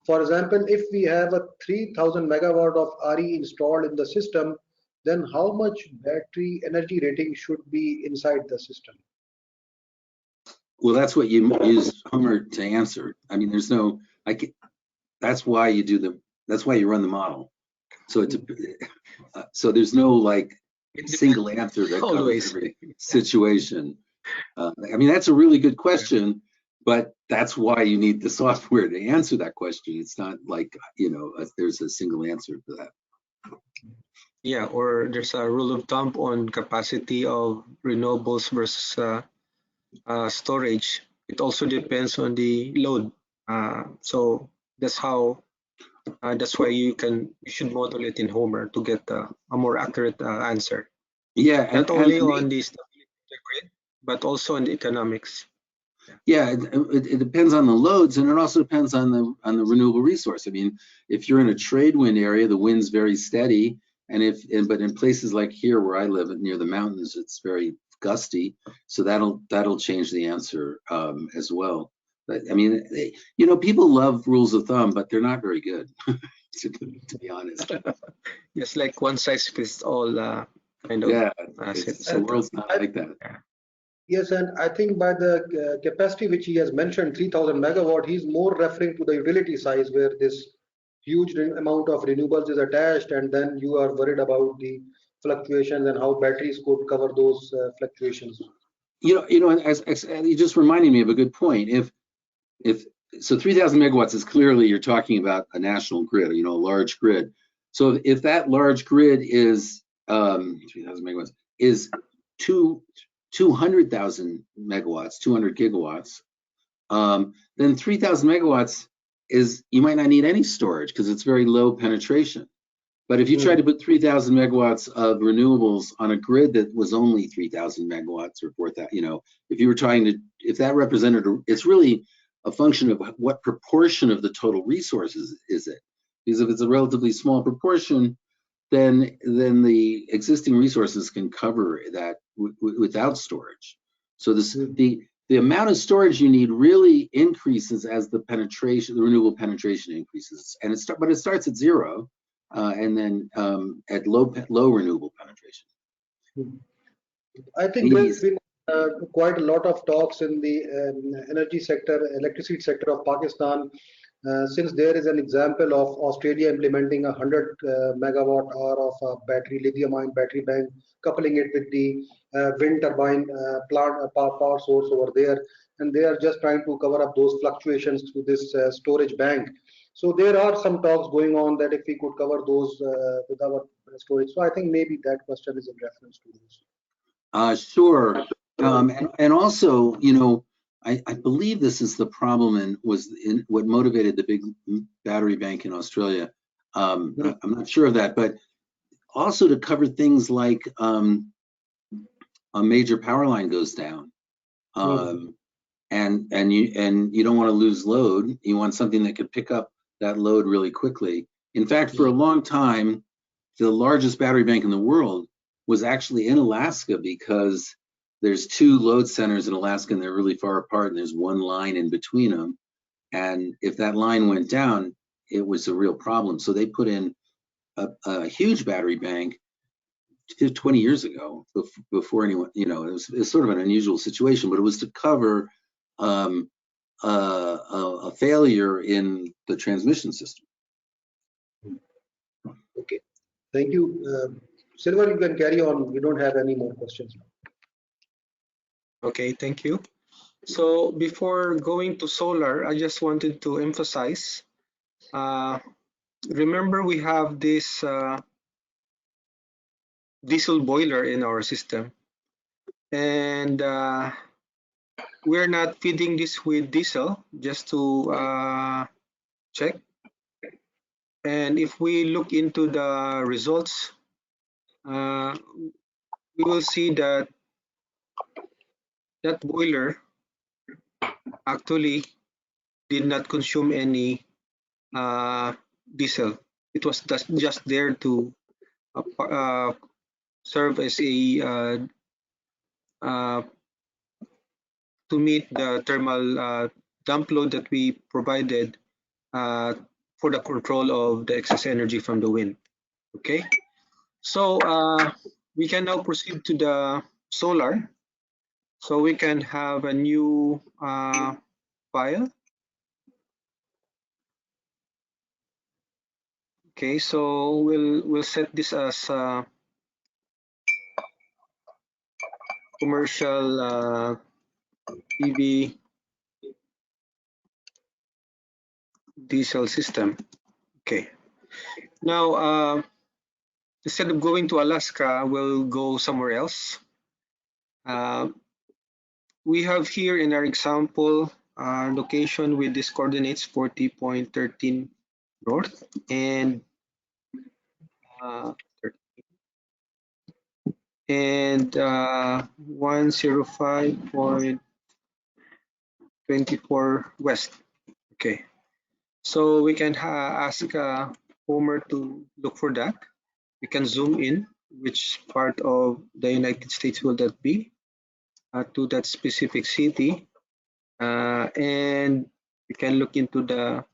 For example, if we have a 3000 megawatt of RE installed in the system, then how much battery energy rating should be inside the system? Well, that's what you use HOMER to answer. I mean, there's no, that's why you run the model. So so there's no like single answer that covers every situation. I mean, that's a really good question, but that's why you need the software to answer that question. It's not like, you know, there's a single answer for that. Yeah, or there's a rule of thumb on capacity of renewables versus storage. it also depends on the load. So that's how. That's why you should model it in Homer to get a more accurate answer. Yeah, Not only on the stability of the grid, but also on the economics. Yeah, it depends on the loads, and it also depends on the renewable resource. I mean, if you're in a trade wind area, the wind's very steady, but in places like here where I live near the mountains, it's very gusty. So that'll change the answer as well. But I mean, people love rules of thumb, but they're not very good, to be honest. Yes, like one size fits all kind of. Yeah, the world's not like that. Yes, and I think by the capacity which he has mentioned, 3,000 megawatt, he's more referring to the utility size where this huge amount of renewables is attached, and then you are worried about the fluctuations and how batteries could cover those fluctuations. As you just reminded me of a good point. If so, 3,000 megawatts is clearly you're talking about a national grid, a large grid. So if that large grid is 3,000 megawatts is 200,000 megawatts, 200 gigawatts, then 3,000 megawatts is, you might not need any storage because it's very low penetration. But if you try to put 3,000 megawatts of renewables on a grid that was only 3,000 megawatts or 4,000, if you were if that represented, it's really a function of what proportion of the total resources is it. Because if it's a relatively small proportion, then the existing resources can cover that without storage. So the amount of storage you need really increases as the renewable penetration increases, and but it starts at zero, and then at low renewable penetration. I think there's been quite a lot of talks in the energy sector, electricity sector of Pakistan. Since there is an example of Australia implementing 100 megawatt hour of a lithium-ion battery bank, coupling it with the wind turbine plant power source over there, and they are just trying to cover up those fluctuations through this storage bank. So there are some talks going on that if we could cover those with our storage. So I think maybe that question is in reference to this. Sure, and also, I believe this is the problem and was what motivated the big battery bank in Australia. I'm not sure of that, but also to cover things like a major power line goes down, and you don't want to lose load. You want something that could pick up that load really quickly. In fact, for a long time, the largest battery bank in the world was actually in Alaska because there's two load centers in Alaska and they're really far apart and there's one line in between them. And if that line went down, it was a real problem. So they put in a huge battery bank 20 years ago before anyone, it was sort of an unusual situation, but it was to cover a failure in the transmission system. Okay, thank you. Silver, you can carry on. We don't have any more questions now. Okay, thank you. So before going to solar, I just wanted to emphasize, remember we have this diesel boiler in our system, and we're not feeding this with diesel, just to check. And if we look into the results, we will see that that boiler actually did not consume any diesel. It was just there to serve as a to meet the thermal dump load that we provided for the control of the excess energy from the wind. Okay, so we can now proceed to the solar. So we can have a new file. Okay, so we'll set this as commercial EV diesel system. Okay. Now, instead of going to Alaska, we'll go somewhere else. we have here in our example location with these coordinates 40.13 north and 105.24 west. Okay, so we can ask Homer to look for that. We can zoom in which part of the United States will that be to that specific city, and we can look into the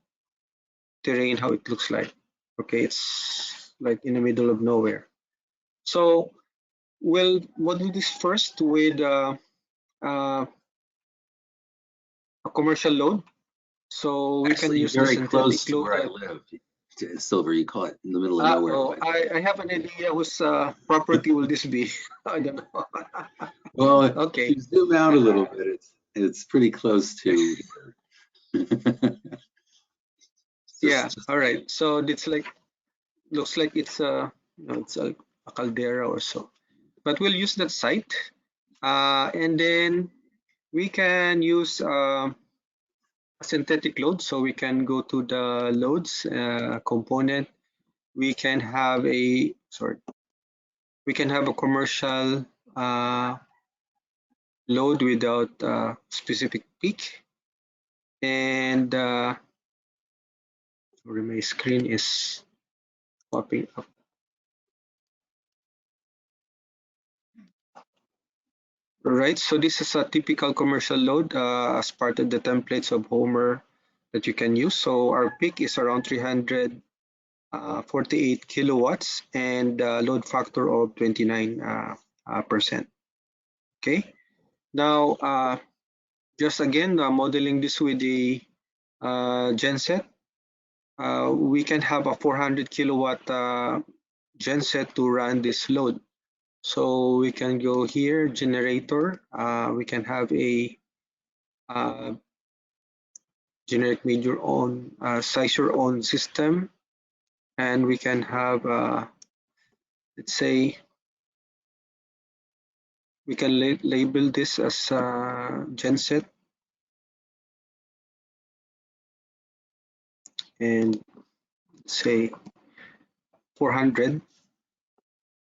terrain, how it looks like. Okay, it's like in the middle of nowhere. So we'll model this first with a commercial load. So we Actually, can use the very synthetic close to load. where I live. Silver, you call it in the middle of nowhere. Oh, I have an idea whose property will this be. I don't know. Well, Okay. if you zoom out a little bit, it's pretty close to Yeah. All right. So it's like looks like it's it's a caldera or so. But we'll use that site, and then we can use a synthetic load. So we can go to the loads component. We can have a commercial load without specific peak, and sorry, my screen is popping up. Right, so this is a typical commercial load as part of the templates of Homer that you can use. So our peak is around 348 kilowatts and load factor of 29%. Okay, now just again modeling this with the genset, we can have a 400 kilowatt genset to run this load. So we can go here, generator. We can have a generate major own size your own system, and we can have let's say we can label this as genset, and say 400.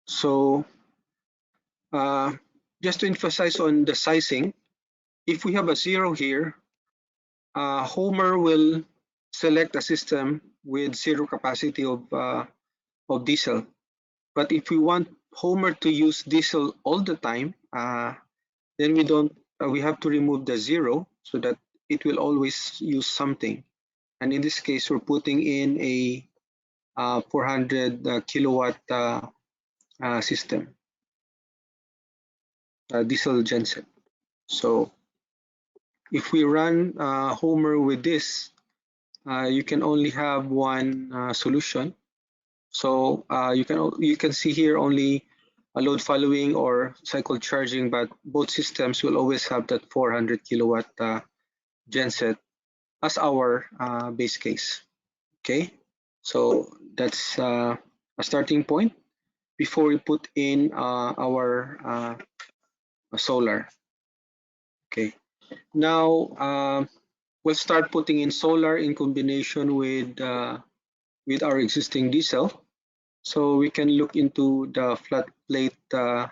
So just to emphasize on the sizing, if we have a 0 here, Homer will select a system with 0 capacity of diesel. But if we want Homer to use diesel all the time, then we have to remove the 0 so that it will always use something. And in this case, we're putting in a 400 kilowatt system, diesel genset. So if we run Homer with this, you can only have one solution. So you can see here only a load following or cycle charging, but both systems will always have that 400 kilowatt genset as our base case. Okay, so that's a starting point before we put in our solar. Okay, now we'll start putting in solar in combination with our existing diesel. So we can look into the flat plate PV.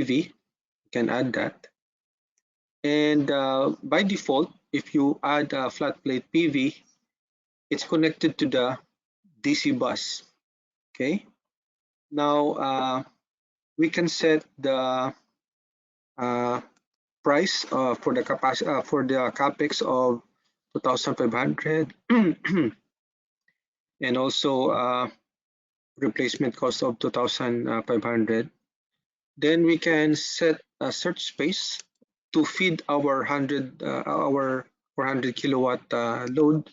You can add that, and by default, if you add a flat plate PV, it's connected to the DC bus. Okay. Now we can set the price for the capacity for the capex of 2,500 and also replacement cost of 2,500. Then we can set a search space to feed our 400 kilowatt load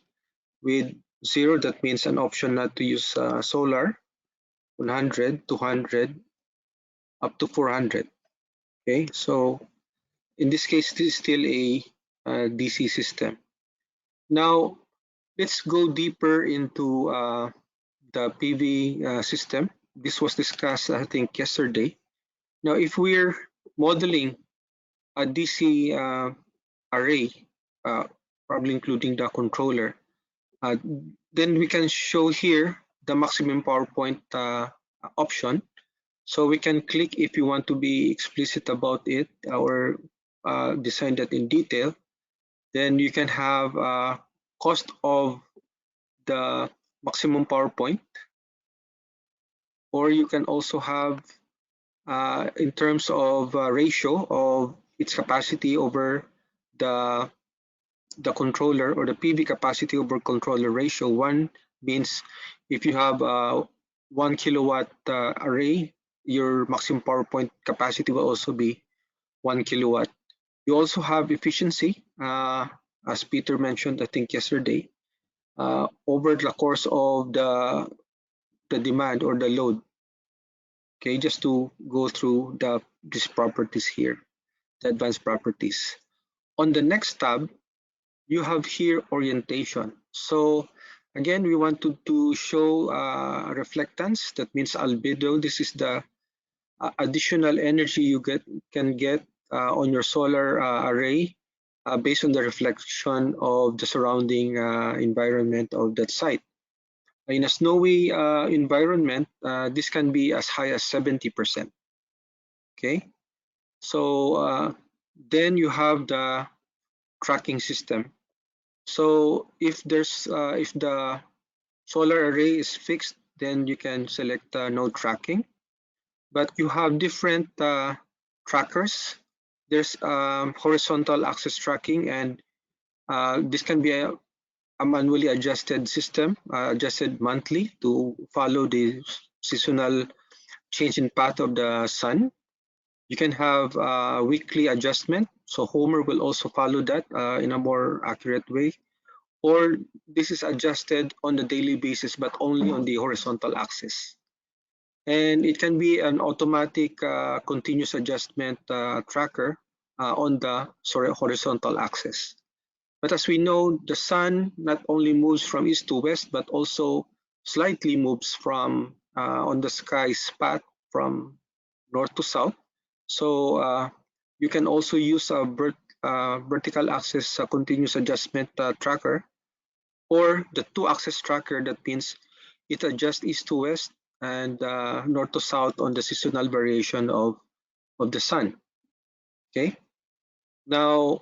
with 0. That means an option not to use solar. 100, 200, up to 400. Okay, so in this case, this is still a DC system. Now, let's go deeper into the PV system. This was discussed, I think, yesterday. Now, if we're modeling a DC array, probably including the controller, then we can show here the maximum power point option. So we can click if you want to be explicit about it or design that in detail. Then you can have cost of the maximum power point, or you can also have in terms of ratio of its capacity over the controller, or the PV capacity over controller ratio. One means if you have a 1 kilowatt array, your maximum power point capacity will also be 1 kilowatt. You also have efficiency, as Peter mentioned, I think yesterday, over the course of the demand or the load. Okay, just to go through these properties here, the advanced properties. On the next tab, you have here orientation. So again, we want to show reflectance. That means albedo. This is the additional energy you can get on your solar array based on the reflection of the surrounding environment of that site. In a snowy environment, this can be as high as 70%. Okay, so then you have the tracking system. So if the solar array is fixed, then you can select no tracking. But you have different trackers. There's horizontal axis tracking, and this can be a manually adjusted system, adjusted monthly to follow the seasonal change in path of the sun. You can have weekly adjustment, so HOMER will also follow that in a more accurate way. Or this is adjusted on a daily basis, but only on the horizontal axis. And it can be an automatic continuous adjustment tracker on the horizontal axis. But as we know, the sun not only moves from east to west, but also slightly moves from on the sky's path from north to south. So you can also use a vertical axis continuous adjustment tracker, or the two-axis tracker. That means it adjusts east to west and north to south on the seasonal variation of the sun. Okay. Now,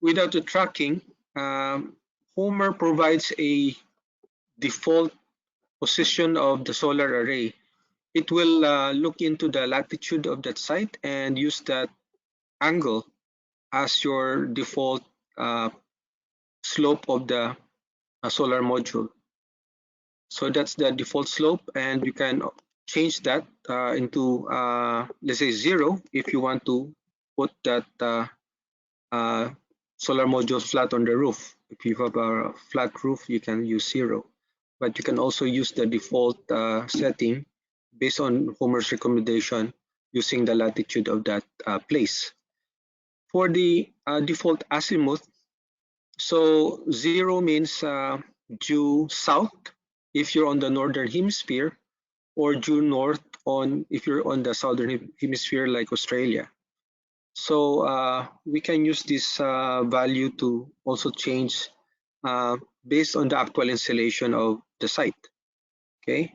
without the tracking, HOMER provides a default position of the solar array. It will look into the latitude of that site and use that angle as your default slope of the solar module. So that's the default slope, and you can change that into let's say 0 if you want to put that solar module flat on the roof. If you have a flat roof, you can use 0, but you can also use the default setting based on HOMER's recommendation using the latitude of that place. For the default azimuth, so 0 means due south if you're on the northern hemisphere, or due north if you're on the southern hemisphere like Australia. So we can use this value to also change based on the actual installation of the site. Okay,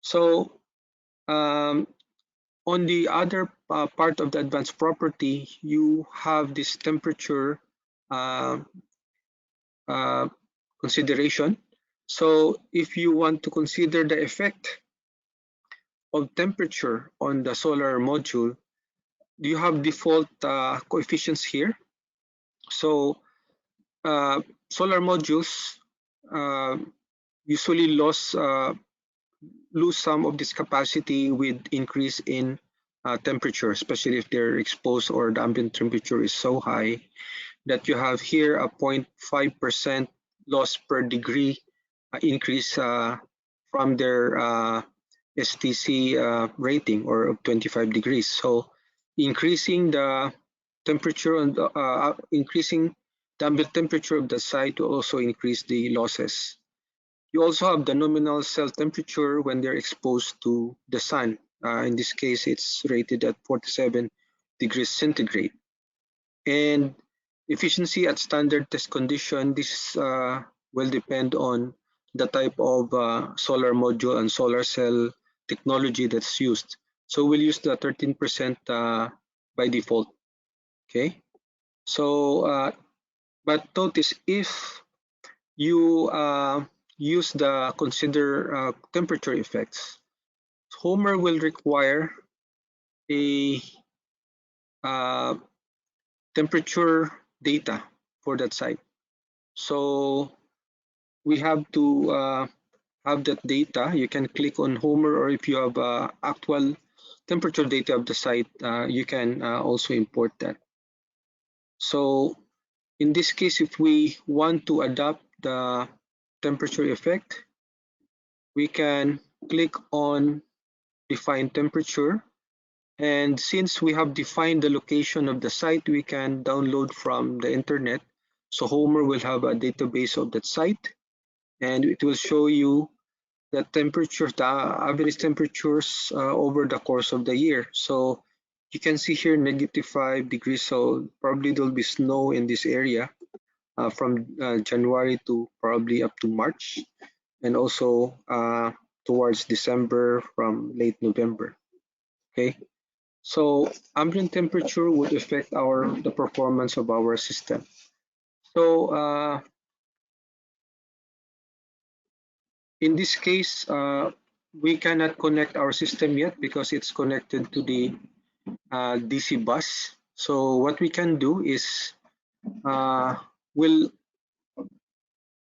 so on the other part of the advanced property, you have this temperature consideration. So if you want to consider the effect of temperature on the solar module, you have default coefficients here. So solar modules usually lose some of this capacity with increase in temperature, especially if they're exposed or the ambient temperature is so high that you have here a 0.5% loss per degree increase from their STC rating, or of 25 degrees. So increasing the temperature and increasing the ambient temperature of the site will also increase the losses. You also have the nominal cell temperature when they're exposed to the sun. In this case, it's rated at 47 degrees centigrade. And efficiency at standard test condition, this will depend on the type of solar module and solar cell technology that's used. So we'll use the 13% by default. Okay. So, but notice if you use the consider temperature effects, HOMER will require a temperature data for that site. So we have to have that data. You can click on HOMER, or if you have actual temperature data of the site, you can also import that. So in this case, if we want to adopt the temperature effect, we can click on define temperature. And since we have defined the location of the site, we can download from the internet. So HOMER will have a database of that site, and it will show you the temperatures, the average temperatures over the course of the year. So you can see here -5 degrees. So probably there'll be snow in this area from January to probably up to March, and also towards December from late November. Okay. So ambient temperature would affect the performance of our system. So in this case, we cannot connect our system yet because it's connected to the DC bus. So what we can do is we'll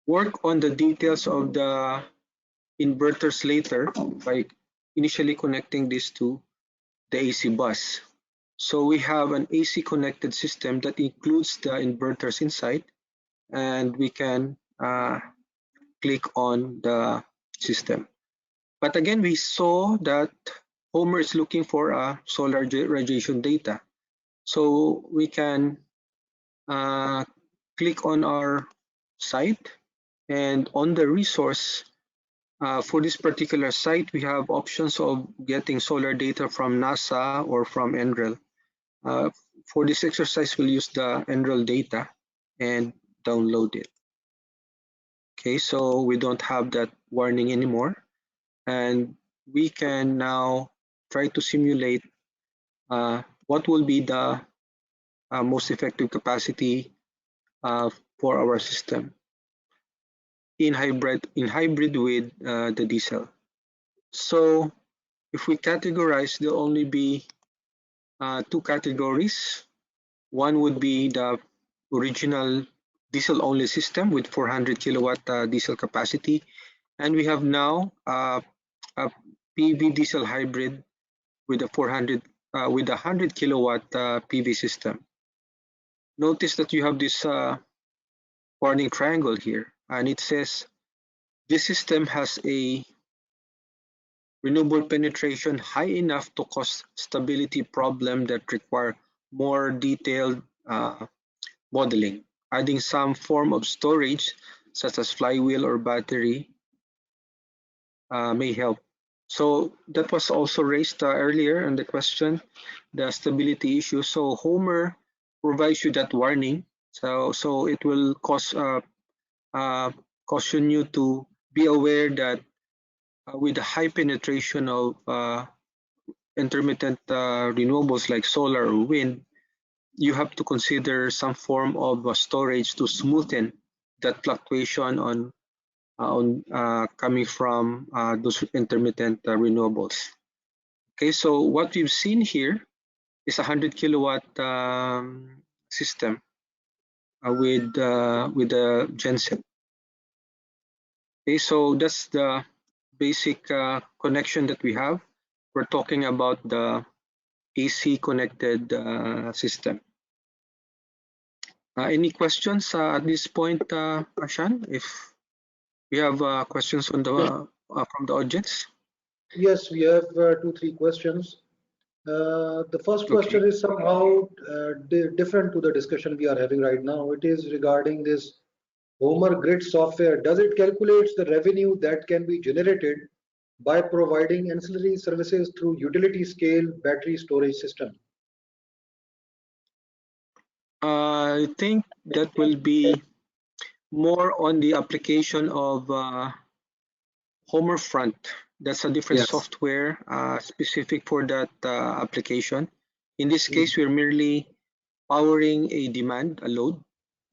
work on the details of the inverters later by initially connecting this to the AC bus. So we have an AC connected system that includes the inverters inside, and we can click on the system. But again, we saw that HOMER is looking for a solar radiation data. So we can click on our site, and on the resource, for this particular site, we have options of getting solar data from NASA or from NREL. For this exercise, we'll use the NREL data and download it. Okay, so we don't have that warning anymore, and we can now try to simulate what will be the most effective capacity for our system in hybrid with the diesel. So if we categorize, there'll only be two categories. One would be the original diesel only system with 400 kilowatt diesel capacity, and we have now a PV diesel hybrid with a 100 kilowatt PV system. Notice that you have this warning triangle here, and it says this system has a renewable penetration high enough to cause stability problem that require more detailed modeling. Adding some form of storage, such as flywheel or battery, may help. So that was also raised earlier in the question, the stability issue. So HOMER provides you that warning. So it will caution you to be aware that with the high penetration of intermittent renewables like solar or wind, you have to consider some form of storage to smoothen that fluctuation on coming from those intermittent renewables. Okay, so what we've seen here is a 100 kilowatt system with the genset. Okay, so that's the basic connection that we have. We're talking about the AC connected system. Any questions at this point, Ashan? If we have questions on the from the audience. Yes, we have 2-3 questions. The first question is somehow different to the discussion we are having right now. It is regarding this HOMER grid software. Does it calculate the revenue that can be generated by providing ancillary services through utility scale battery storage system? I think that will be more on the application of HOMER front. That's a different Yes. software specific for that application. In this case, Mm. we're merely powering a demand, a load.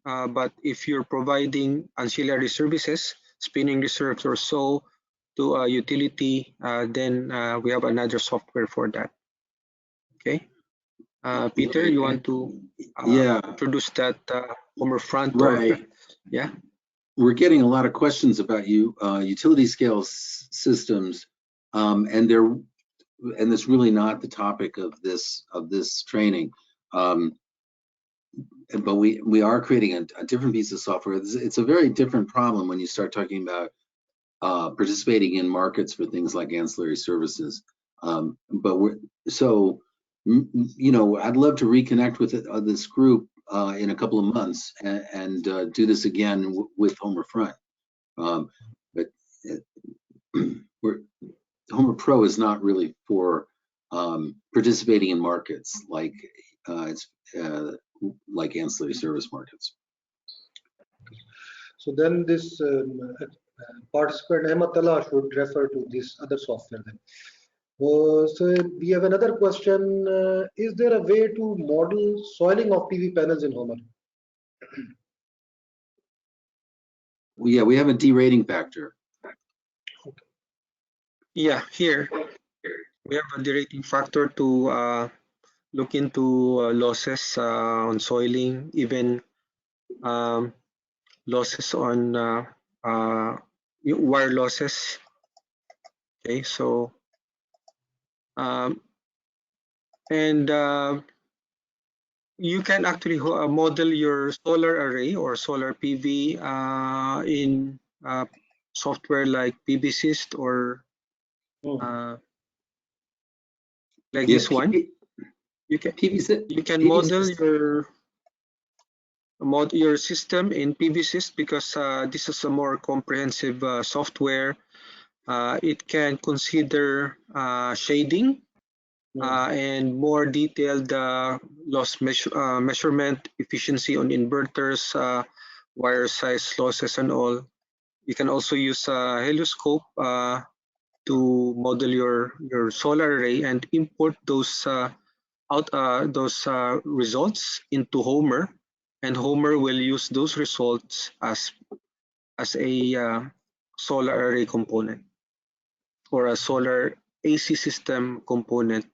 But if you're providing ancillary services, spinning reserves or so to a utility, then we have another software for that. Okay. Peter, Right. you want to Yeah, introduce that HOMER front or right. yeah? We're getting a lot of questions about utility scale systems, and it's really not the topic of this training. But we are creating a different piece of software. It's a very different problem when you start talking about participating in markets for things like ancillary services. But I'd love to reconnect with this group in a couple of months and do this again with HOMER Front. But HOMER Pro is not really for participating in markets like like ancillary service markets. So then this participant Ahmadullah should refer to this other software then. So we have another question. Is there a way to model soiling of PV panels in HOMER? Yeah, we have a derating factor. Yeah, here we have a derating factor to look into losses on soiling, even losses on wire losses. Okay, so and you can actually model your solar array or solar PV in software like PVSys or like Yeah, this one. You can model your system in PVSys because this is a more comprehensive software. It can consider shading and more detailed loss measurement, efficiency on inverters, wire size losses and all. You can also use helioscope to model your solar array and import those results into HOMER, and HOMER will use those results as a solar array component or a solar AC system component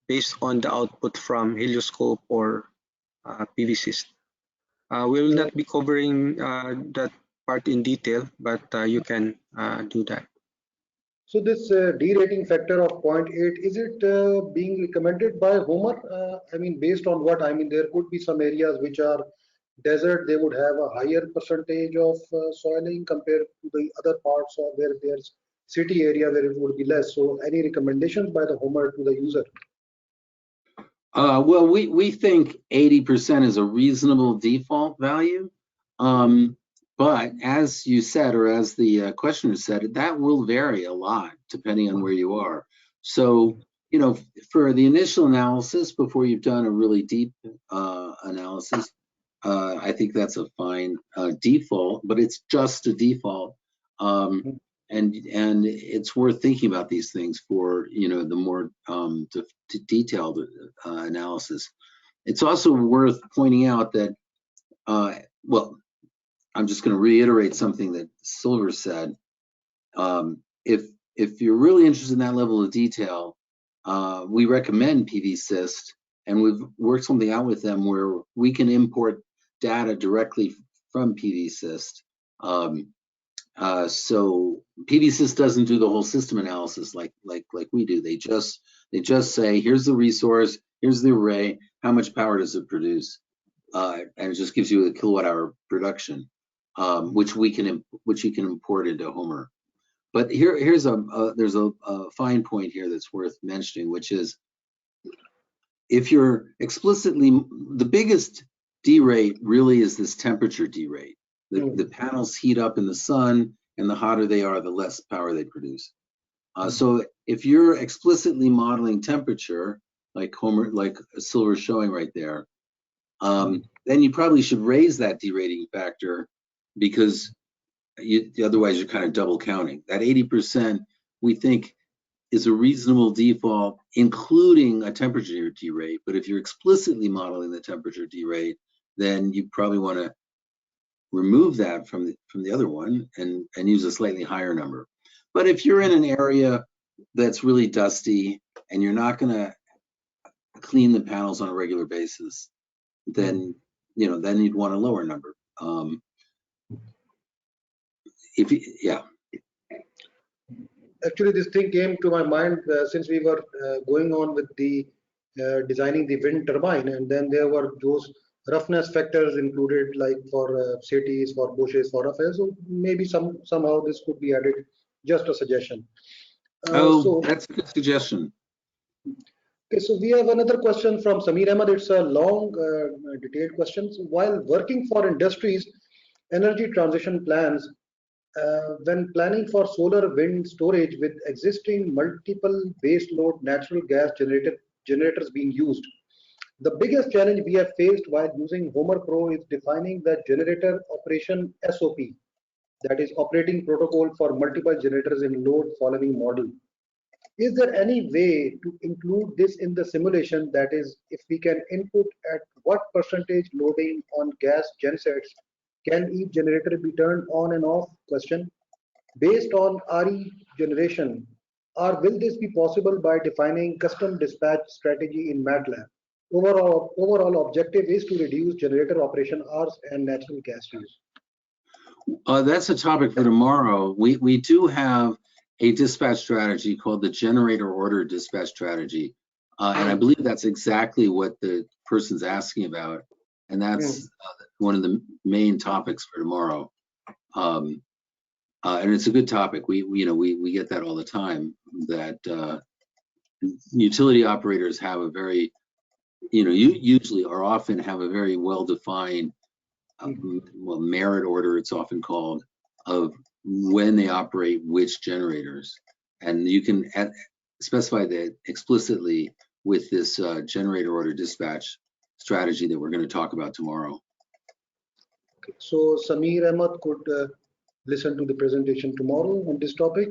based on the output from helioscope or PVSys. We will not be covering that part in detail, but you can do that. So this derating factor of 0.8, is it being recommended by HOMER? I mean, based on what? I mean, there could be some areas which are desert, they would have a higher percentage of soiling compared to the other parts or where there's city area where it would be less. So any recommendations by the HOMER to the user? Well, we think 80% is a reasonable default value. But as you said, or as the questioner said, that will vary a lot depending on where you are. So, for the initial analysis, before you've done a really deep analysis, I think that's a fine default, but it's just a default. And it's worth thinking about these things for the more detailed analysis. It's also worth pointing out that well, I'm just going to reiterate something that Silver said. If you're really interested in that level of detail, we recommend PVSys, and we've worked something out with them where we can import data directly from PVSys. So PVSys doesn't do the whole system analysis like we do. They just say, here's the resource, here's the array, how much power does it produce, and it just gives you a kilowatt hour production, which you can import into HOMER. But there's a fine point here that's worth mentioning, which is if you're explicitly, the biggest derate really is this temperature derate. The panels heat up in the sun, and the hotter they are, the less power they produce. So if you're explicitly modeling temperature, like Silver is showing right there, then you probably should raise that derating factor, because otherwise you're kind of double counting. That 80% we think is a reasonable default, including a temperature derate. But if you're explicitly modeling the temperature derate, then you probably want to remove that from the other one and use a slightly higher number. But if you're in an area that's really dusty and you're not going to clean the panels on a regular basis, then then you'd want a lower number. Actually, this thing came to my mind since we were going on with the designing the wind turbine, and then there were those roughness factors included, like for cities, for bushes, for affairs. So maybe somehow this could be added. Just a suggestion. So that's a good suggestion. Okay, so we have another question from Samir Ahmed. It's a long, detailed question. So while working for industries, energy transition plans, when planning for solar wind storage with existing multiple base load natural gas generators being used, the biggest challenge we have faced while using HOMER Pro is defining the generator operation SOP, that is operating protocol for multiple generators in load following model. Is there any way to include this in the simulation? That is, if we can input at what percentage loading on gas gensets can each generator be turned on and off? Question. Based on RE generation, or will this be possible by defining custom dispatch strategy in MATLAB? Overall objective is to reduce generator operation hours and natural gas use. That's a topic for tomorrow. We do have a dispatch strategy called the generator order dispatch strategy. And I believe that's exactly what the person's asking about. And that's one of the main topics for tomorrow. And it's a good topic. We get that all the time, that utility operators have a very, usually or often have a very well-defined merit order, it's often called, of when they operate which generators. And you can specify that explicitly with this generator order dispatch strategy that we're going to talk about tomorrow. Okay. So Samir Ahmed could listen to the presentation tomorrow on this topic.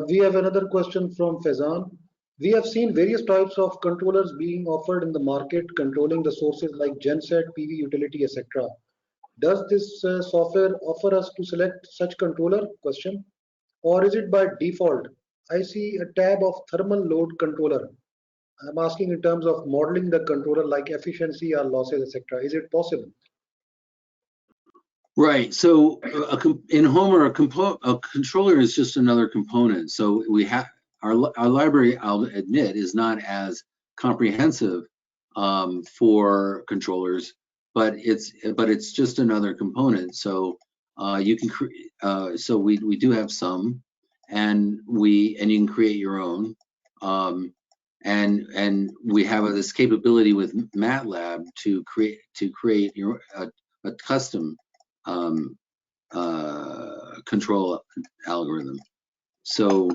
We have another question from Faizan. We have seen various types of controllers being offered in the market, controlling the sources like genset, PV utility, etc. Does this software offer us to select such controller? Question. Or is it by default? I see a tab of thermal load controller. I'm asking in terms of modeling the controller like efficiency or losses, etc. Is it possible? Right. So in HOMER, a controller is just another component. So we have our library, I'll admit, is not as comprehensive for controllers, but it's just another component. So you can so we do have some, and you can create your own. And we have this capability with MATLAB to create your a custom control algorithm. So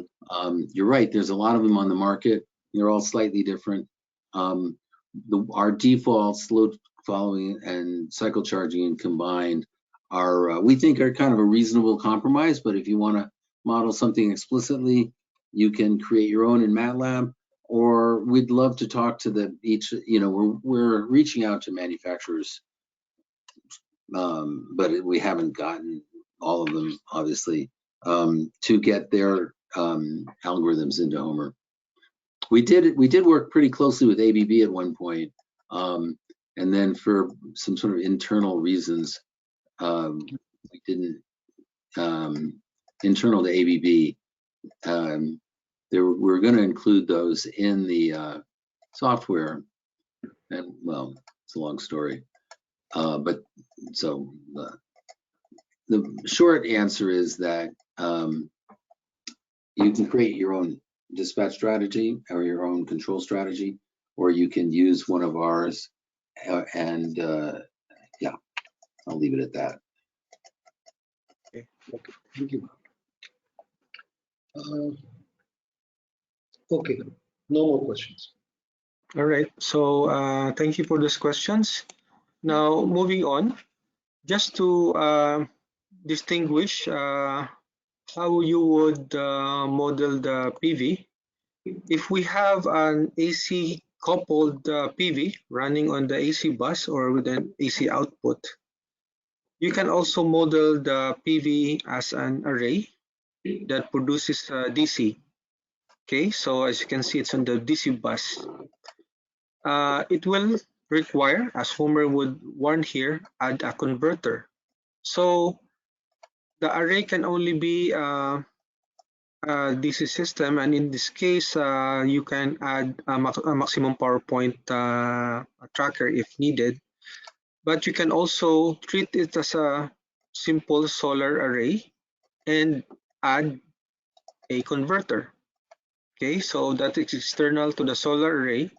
you're right, there's a lot of them on the market. They're all slightly different. Our defaults, load following and cycle charging combined are, we think, are kind of a reasonable compromise. But if you want to model something explicitly, you can create your own in MATLAB, or we'd love to talk to we're reaching out to manufacturers, but we haven't gotten all of them, obviously, to get their algorithms into HOMER. We did work pretty closely with ABB at one point, and then for some sort of internal reasons, we didn't. Internal to ABB, we're going to include those in the software, and well, it's a long story, but so the short answer is that you can create your own dispatch strategy or your own control strategy, or you can use one of ours, and yeah, I'll leave it at that. Okay, thank you. Okay, no more questions. All right. So thank you for those questions. Now, moving on, just to distinguish how you would model the PV. If we have an AC coupled PV running on the AC bus or with an AC output, you can also model the PV as an array that produces DC. Okay, so as you can see, it's on the DC bus. It will require, as Homer would warn here, add a converter. So the array can only be DC system, and in this case, you can add a maximum power point tracker if needed. But you can also treat it as a simple solar array and add a converter. Okay, so that is external to the solar array,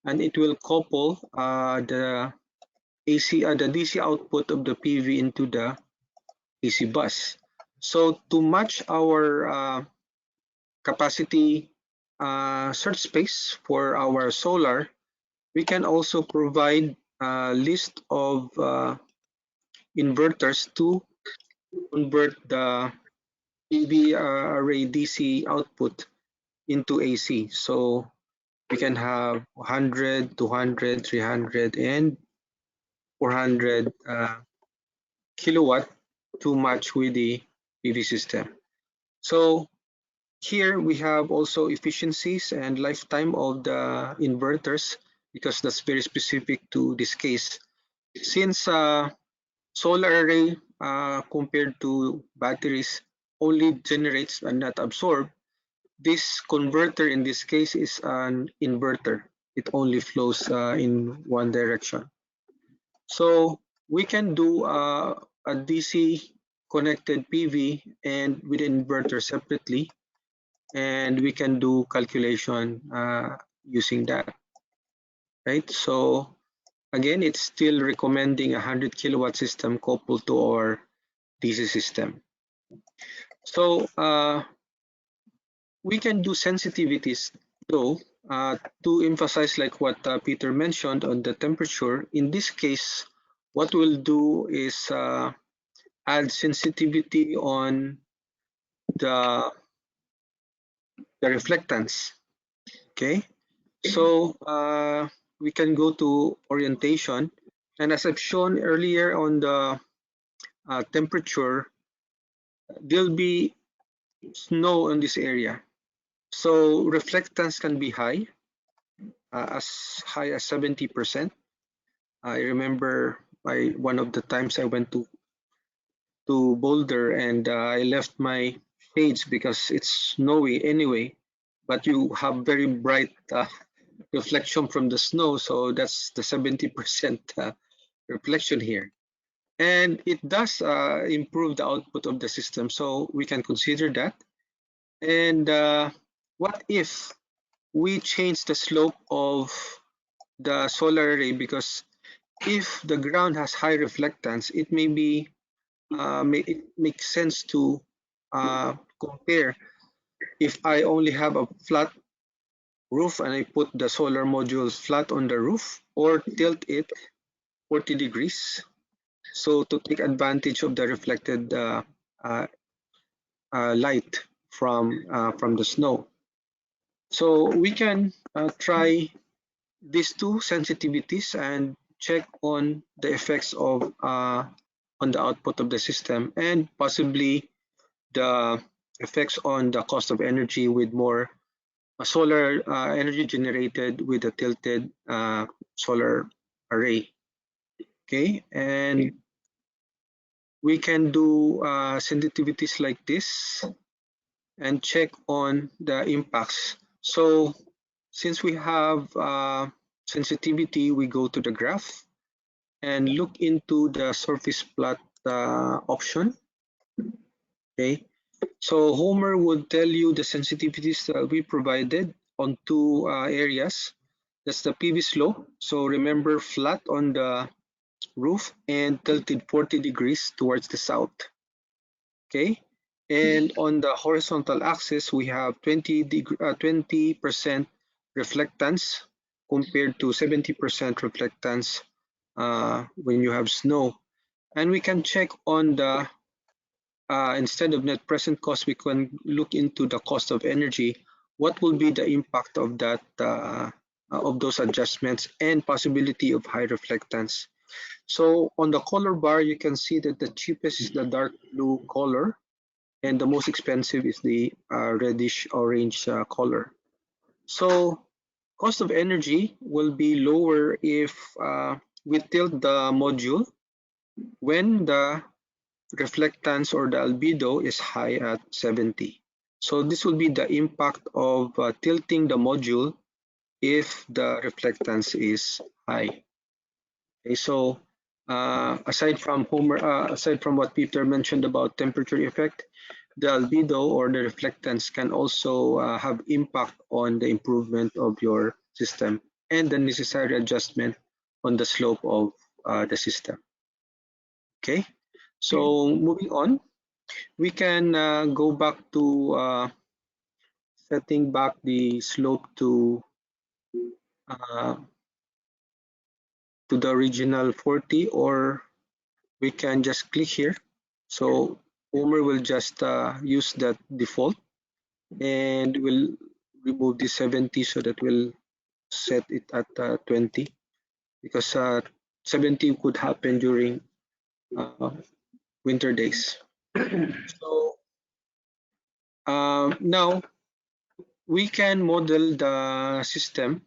and it will couple the the DC output of the PV into the AC bus. So to match our capacity search space for our solar, we can also provide a list of inverters to convert the PV array DC output into AC. So we can have 100, 200, 300, and 400 kilowatt to match with the PV system. So here we have also efficiencies and lifetime of the inverters, because that's very specific to this case. Since solar array compared to batteries only generates and not absorb, this converter in this case is an inverter. It only flows in one direction. So we can do a DC connected PV and with inverter separately, and we can do calculation using that, right? So again, it's still recommending a 100 kilowatt system coupled to our DC system. So we can do sensitivities though to emphasize like what Peter mentioned on the temperature. In this case, what we'll do is add sensitivity on the reflectance. Okay, so we can go to orientation, and as I've shown earlier on the temperature, there'll be snow in this area. So reflectance can be high as 70%. I remember one of the times I went to Boulder and I left my shades because it's snowy anyway, but you have very bright reflection from the snow, so that's the 70% reflection here. And it does improve the output of the system, so we can consider that. And what if we change the slope of the solar array? Because if the ground has high reflectance, it may be it makes sense to compare if I only have a flat roof and I put the solar modules flat on the roof, or tilt it 40 degrees, so to take advantage of the reflected light from the snow. So we can try these two sensitivities and check on the effects of on the output of the system, and possibly the effects on the cost of energy with more solar energy generated with a tilted solar array. Okay, and we can do sensitivities like this and check on the impacts. So since we have sensitivity, we go to the graph and look into the surface plot option. Okay, so Homer would tell you the sensitivities that we provided on two areas. That's the PV slope. So remember, flat on the roof and tilted 40 degrees towards the south. Okay, and on the horizontal axis, we have 20% reflectance compared to 70% reflectance when you have snow. And we can check on the, instead of net present cost, we can look into the cost of energy. What will be the impact of that, of those adjustments and possibility of high reflectance? So on the color bar, you can see that the cheapest is the dark blue color, and the most expensive is the reddish orange color. So cost of energy will be lower if we tilt the module when the reflectance or the albedo is high at 70. So this will be the impact of tilting the module if the reflectance is high. Okay, so aside from what Peter mentioned about temperature effect, the albedo or the reflectance can also have impact on the improvement of your system and the necessary adjustment on the slope of the system. Okay, so moving on, we can go back to setting back the slope to the original 40, or we can just click here. So HOMER will just use that default, and we'll remove the 70 so that we'll set it at 20, because 70 could happen during winter days. So now we can model the system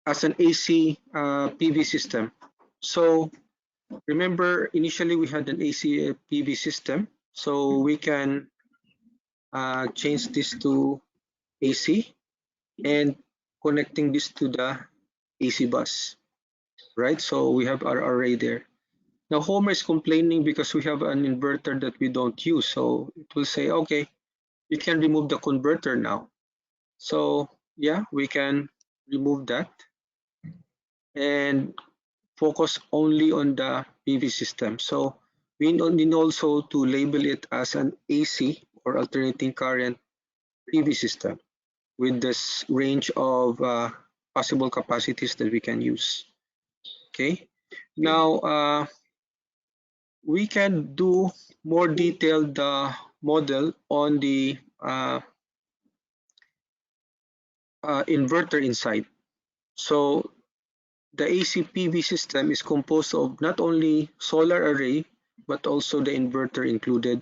as an AC PV system. So remember, initially we had an AC PV system, so we can change this to AC and connecting this to the AC bus, right? So we have our array there. Now HOMER is complaining because we have an inverter that we don't use, so it will say, okay, you can remove the converter now. So yeah, we can remove that and focus only on the PV system. So we need also to label it as an AC or alternating current PV system with this range of possible capacities that we can use. Okay, now we can do more detailed model on the inverter inside. So the AC PV system is composed of not only solar array, but also the inverter included,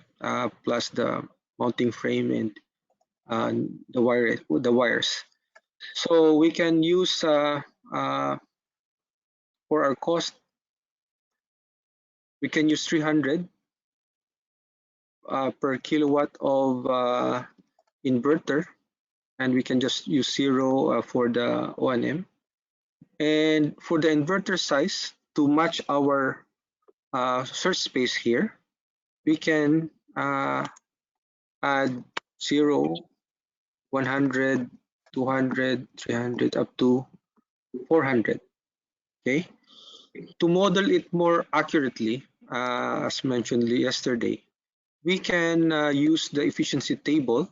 plus the mounting frame and the wires. So we can use for our cost, we can use 300 per kilowatt of inverter, and we can just use 0 for the O&M. And for the inverter size, to match our search space here, we can add 0, 100, 200, 300, up to 400. Okay, to model it more accurately, as mentioned yesterday, we can use the efficiency table.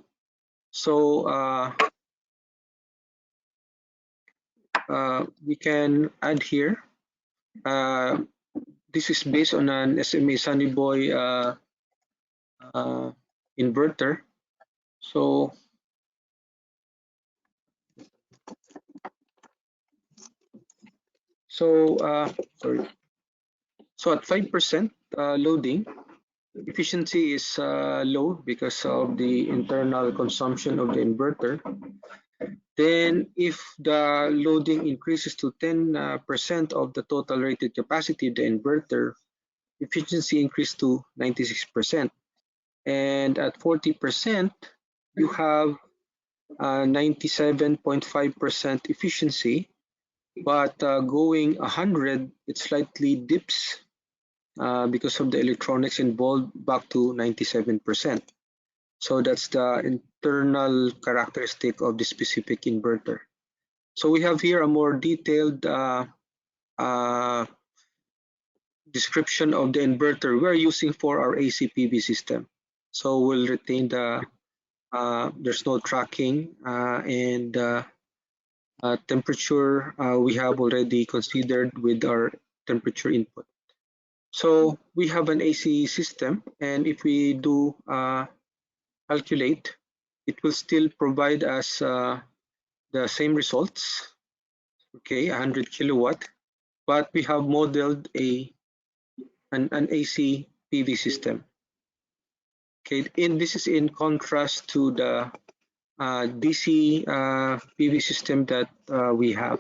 So we can add here. This is based on an SMA Sunny Boy inverter. So sorry. So at 5% loading, efficiency is low because of the internal consumption of the inverter. Then if the loading increases to 10% of the total rated capacity of the inverter, efficiency increased to 96%. And at 40%, you have 97.5% efficiency, but going 100, it slightly dips because of the electronics involved back to 97%. So that's the internal characteristic of the specific inverter. So we have here a more detailed description of the inverter we're using for our AC PV system. So we'll retain the, there's no tracking, and temperature we have already considered with our temperature input. So we have an AC system, and if we do calculate, it will still provide us the same results, okay, 100 kilowatt, but we have modeled an AC PV system. Okay, and this is in contrast to the DC PV system that we have.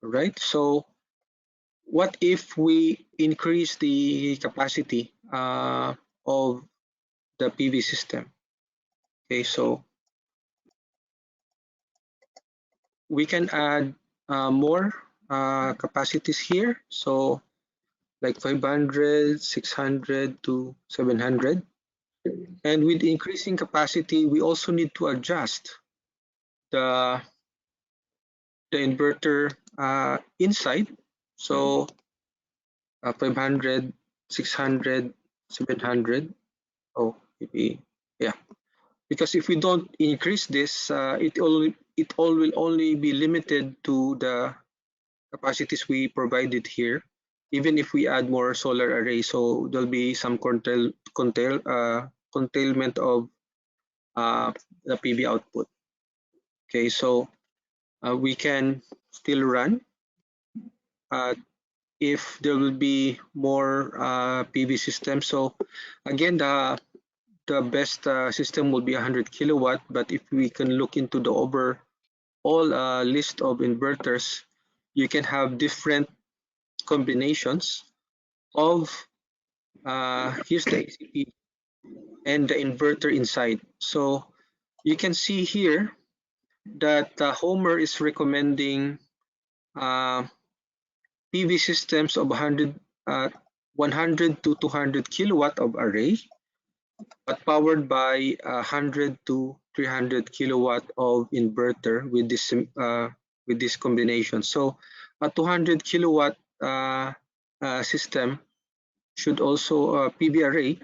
Right, so what if we increase the capacity of the PV system? Okay, so we can add more capacities here. So like 500, 600 to 700. And with increasing capacity, we also need to adjust the inverter inside. So 500, 600, 700. Oh, maybe, yeah. Because if we don't increase this, it all will only be limited to the capacities we provided here. Even if we add more solar arrays, so there'll be some curtailment of the PV output. Okay, so we can still run if there will be more PV systems. So again, the best system will be 100 kilowatt, but if we can look into the overall list of inverters, you can have different combinations of here's the ACP and the inverter inside. So you can see here that HOMER is recommending PV systems of 100 to 200 kilowatt of array, but powered by 100 to 300 kilowatt of inverter with this combination. So a 200 kilowatt system should also PV array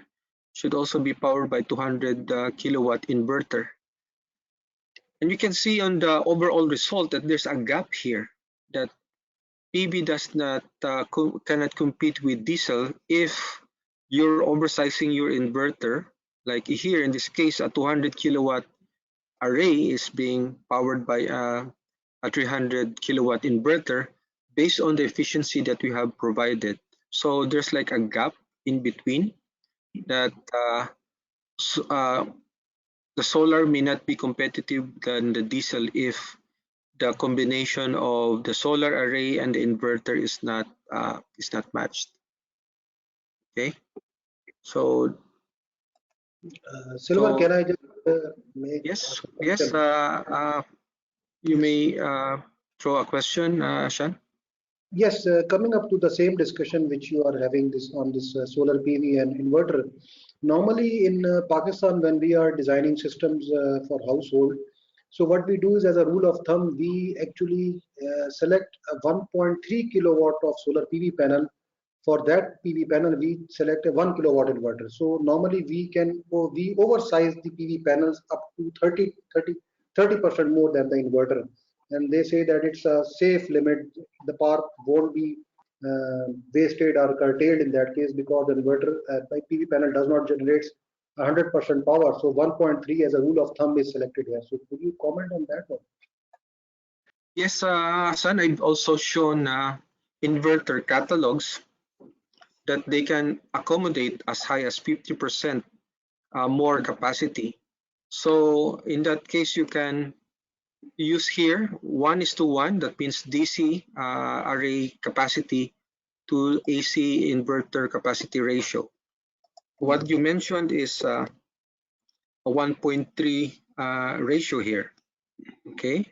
should also be powered by 200 kilowatt inverter. And you can see on the overall result that there's a gap here, that PV does not cannot compete with diesel if you're oversizing your inverter. Like here in this case, a 200 kilowatt array is being powered by a 300 kilowatt inverter based on the efficiency that we have provided. So there's like a gap in between that the solar may not be competitive than the diesel if the combination of the solar array and the inverter is not matched. Okay, so Silver, can I just make yes, a question? you may throw a question, Shan. Yes, coming up to the same discussion which you are having this on this solar PV and inverter. Normally in Pakistan, when we are designing systems for household, so what we do is, as a rule of thumb, we actually select a 1.3 kilowatt of solar PV panel. For that PV panel, we select a 1 kilowatt inverter. So normally we oversize the PV panels up to 30% more than the inverter. And they say that it's a safe limit. The power won't be wasted or curtailed in that case, because the inverter PV panel does not generate 100% power. So 1.3 as a rule of thumb is selected here. So could you comment on that one? Yes, San, I've also shown inverter catalogs that they can accommodate as high as 50% more capacity. So in that case, you can use here 1:1, that means DC array capacity to AC inverter capacity ratio. What you mentioned is a 1.3 ratio here, okay?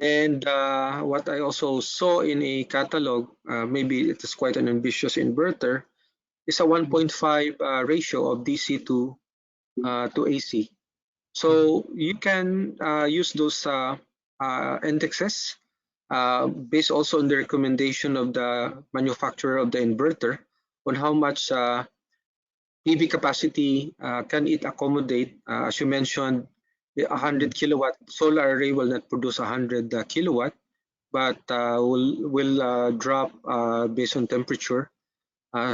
And what I also saw in a catalog, maybe it is quite an ambitious inverter, is a 1.5 ratio of DC to AC. So you can use those indexes based also on the recommendation of the manufacturer of the inverter on how much PV capacity can it accommodate. As you mentioned, 100 kilowatt solar array will not produce 100 kilowatt, but will drop based on temperature.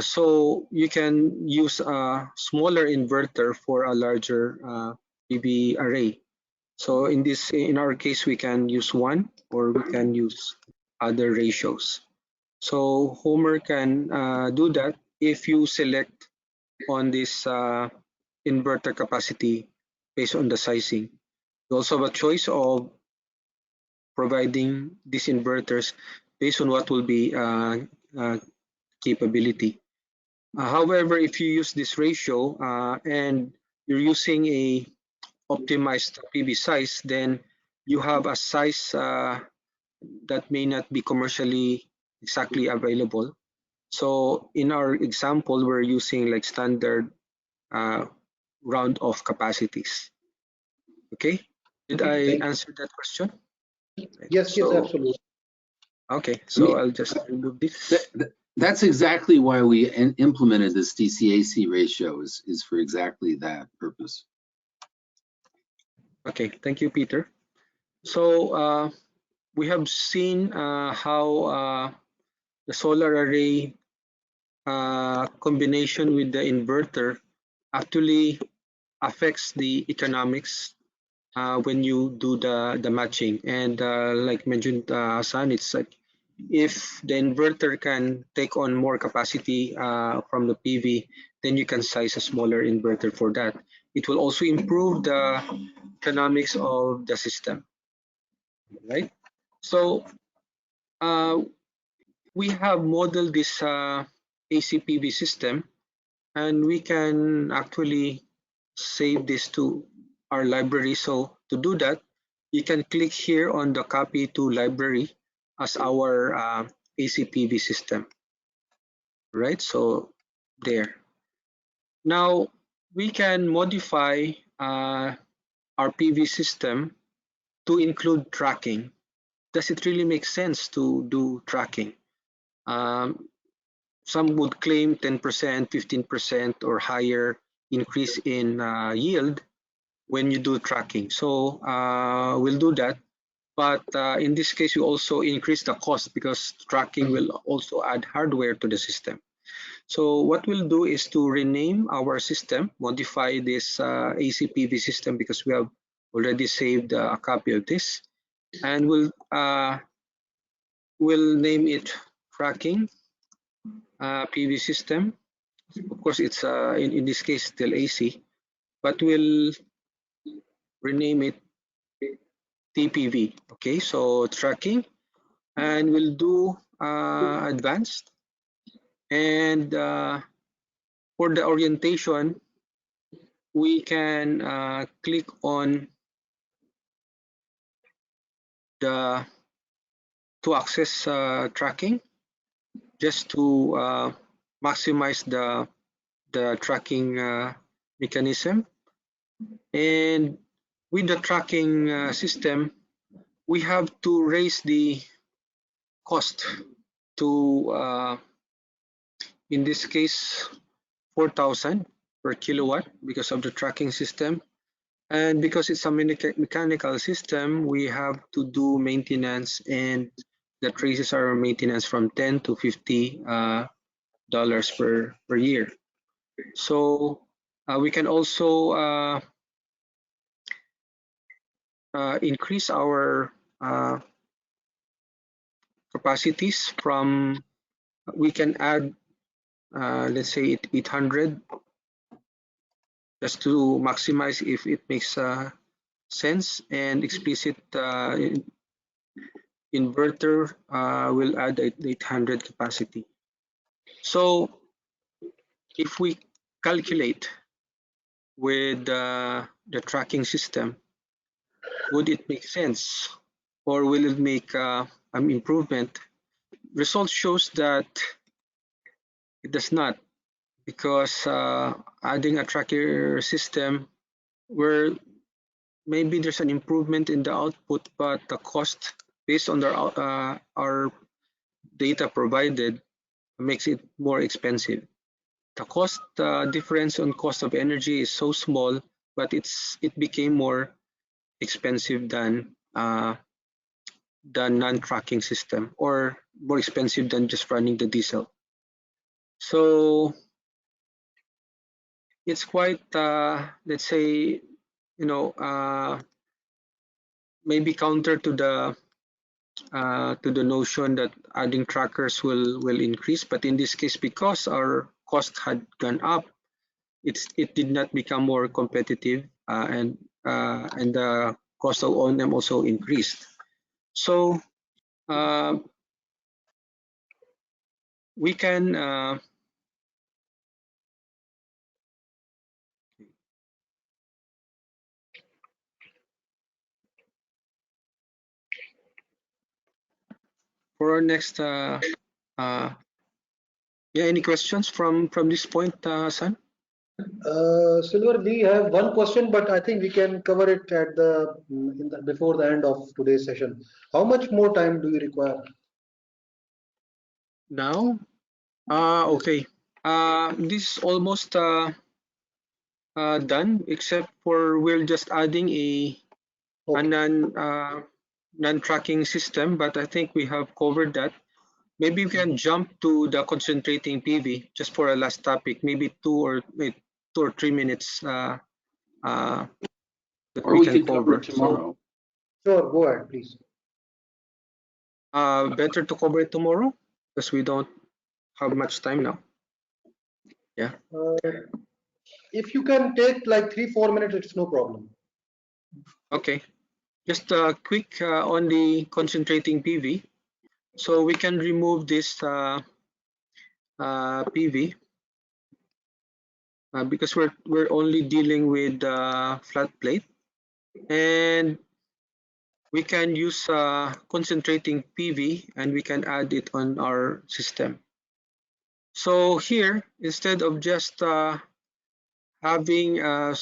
So you can use a smaller inverter for a larger PV array. So in our case, we can use one, or we can use other ratios. So HOMER can do that if you select on this inverter capacity based on the sizing. You also have a choice of providing these inverters based on what will be capability. However, if you use this ratio and you're using a optimized PV size, then you have a size that may not be commercially exactly available. So in our example, we're using like standard round of capacities. Okay, did I answer that question? Yes, yes, absolutely. Okay, so I'll just remove this. That's exactly why we implemented this DCAC ratio, is for exactly that purpose. Okay, thank you, Peter. So we have seen how the solar array combination with the inverter actually affects the economics when you do the matching. And like mentioned, Hassan, it's like if the inverter can take on more capacity from the PV, then you can size a smaller inverter for that. It will also improve the economics of the system, right? So we have modeled this ACPV system, and we can actually save this to our library. So to do that, you can click here on the copy to library as our ACPV system, right? So there. Now we can modify our PV system to include tracking. Does it really make sense to do tracking? Some would claim 10%, 15% or higher increase in yield when you do tracking. So we'll do that. But in this case, we also increase the cost because tracking will also add hardware to the system. So what we'll do is to rename our system, modify this ACPV system because we have already saved a copy of this, and we'll name it tracking PV system. Of course, it's in this case still AC, but we'll rename it TPV. Okay, so tracking, and we'll do advanced. And for the orientation, we can click on the two-axis tracking just to maximize the tracking mechanism. And with the tracking system, we have to raise the cost to, in this case, 4,000 per kilowatt because of the tracking system. And because it's a mechanical system, we have to do maintenance, and the raises our maintenance from $10 to $50 per year. So we can also increase our capacities from, we can add, let's say 800 just to maximize if it makes sense, and explicit inverter will add 800 capacity. So if we calculate with the tracking system, would it make sense, or will it make an improvement? Result shows that it does not, because adding a tracker system where maybe there's an improvement in the output, but the cost based on our data provided makes it more expensive. The cost difference on cost of energy is so small, but it became more expensive than the non-tracking system, or more expensive than just running the diesel. So it's quite, let's say, maybe counter to the notion that adding trackers will increase, but in this case, because our cost had gone up, it did not become more competitive, and the cost of O&M also increased. So we can for our next any questions from this point, Hassan? Silver, we have one question, but I think we can cover it at before the end of today's session. How much more time do you require? Now, okay. This is almost done, except for we're just adding a non-tracking system, but I think we have covered that. Maybe we can jump to the concentrating PV just for a last topic, maybe 2 or 3 minutes that Or we can could cover it tomorrow. Sure, go ahead, please. Better to cover it tomorrow because we don't have much time now. Yeah. If you can take like 3-4 minutes, it's no problem. Okay. Just quick on the concentrating PV. So we can remove this PV because we're only dealing with flat plate, and we can use concentrating PV and we can add it on our system. So here, instead of just having a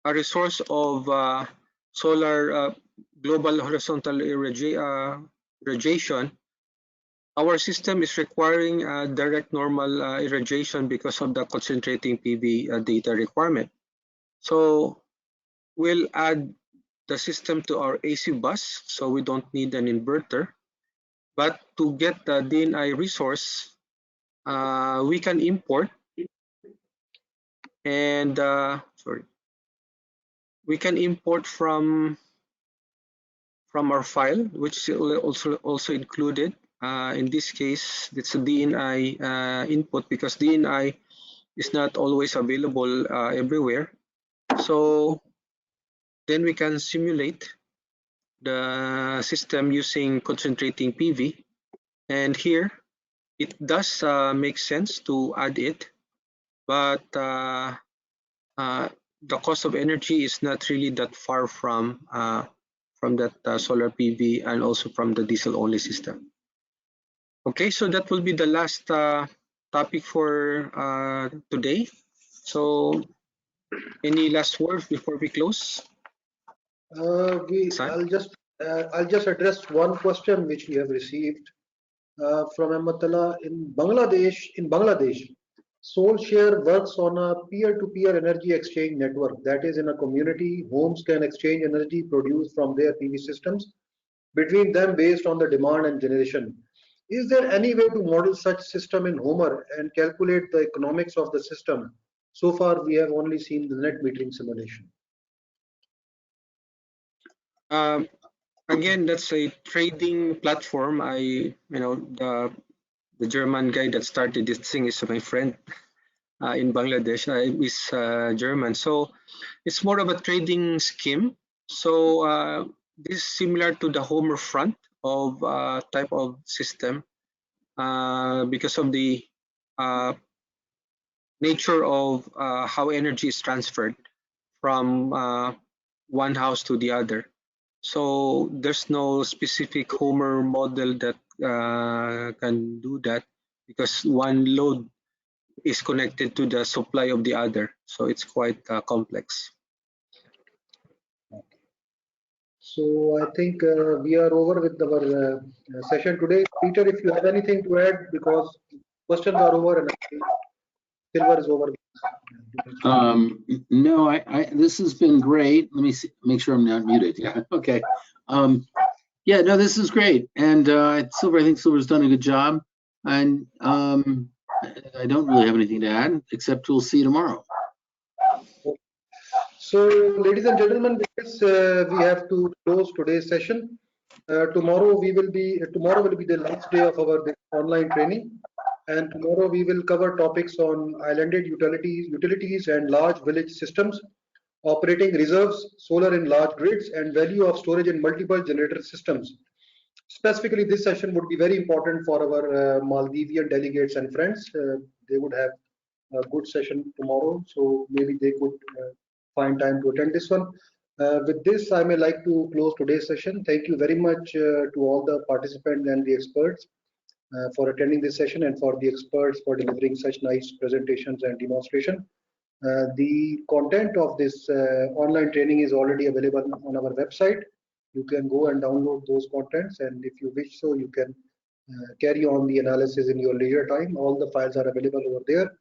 resource of solar global horizontal irradiation, our system is requiring direct normal irradiation because of the concentrating PV data requirement. So we'll add the system to our AC bus, so we don't need an inverter. But to get the DNI resource, we can import, and we can import from our file, which is also included. In this case, it's a DNI input because DNI is not always available everywhere. So then we can simulate the system using concentrating PV, and here it does make sense to add it, but the cost of energy is not really that far from that solar PV and also from the diesel only system. Okay, so that will be the last topic for today. So any last words before we close? I'll just address one question which we have received from Amatala. In Bangladesh, SoulShare works on a peer-to-peer energy exchange network. That is, in a community, homes can exchange energy produced from their PV systems between them based on the demand and generation. Is there any way to model such system in HOMER and calculate the economics of the system? So far, we have only seen the net metering simulation. Again, that's a trading platform. The German guy that started this thing is my friend in Bangladesh. Is German, so it's more of a trading scheme. So this is similar to the HOMER front of type of system because of the nature of how energy is transferred from one house to the other. So there's no specific HOMER model that can do that because one load is connected to the supply of the other. So it's quite complex. So I think we are over with our session today. Peter, if you have anything to add, because questions are over and Silver is over. No, this has been great. Let me see, make sure I'm not muted. Yeah, okay. Yeah, no, this is great. And Silver, I think Silver's done a good job. And I don't really have anything to add, except we'll see you tomorrow. So, ladies and gentlemen, with this, we have to close today's session. Tomorrow will be the last day of our online training, and tomorrow we will cover topics on islanded utilities and large village systems, operating reserves, solar in large grids, and value of storage in multiple generator systems. Specifically, this session would be very important for our Maldivian delegates and friends. They would have a good session tomorrow, so maybe they could find time to attend this one. With this, I may like to close today's session. Thank you very much to all the participants and the experts for attending this session, and for the experts for delivering such nice presentations and demonstration. The content of this online training is already available on our website. You can go and download those contents, and if you wish so, you can carry on the analysis in your leisure time. All the files are available over there.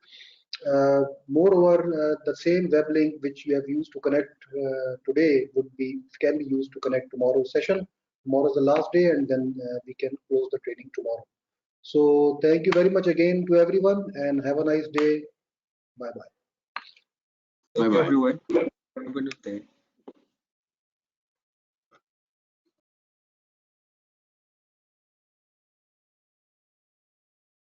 Moreover, the same web link which you have used to connect today can be used to connect tomorrow's session. Tomorrow is the last day, and then we can close the training tomorrow. So thank you very much again to everyone, and have a nice day. Bye bye. Thank you, everyone. Have a good day.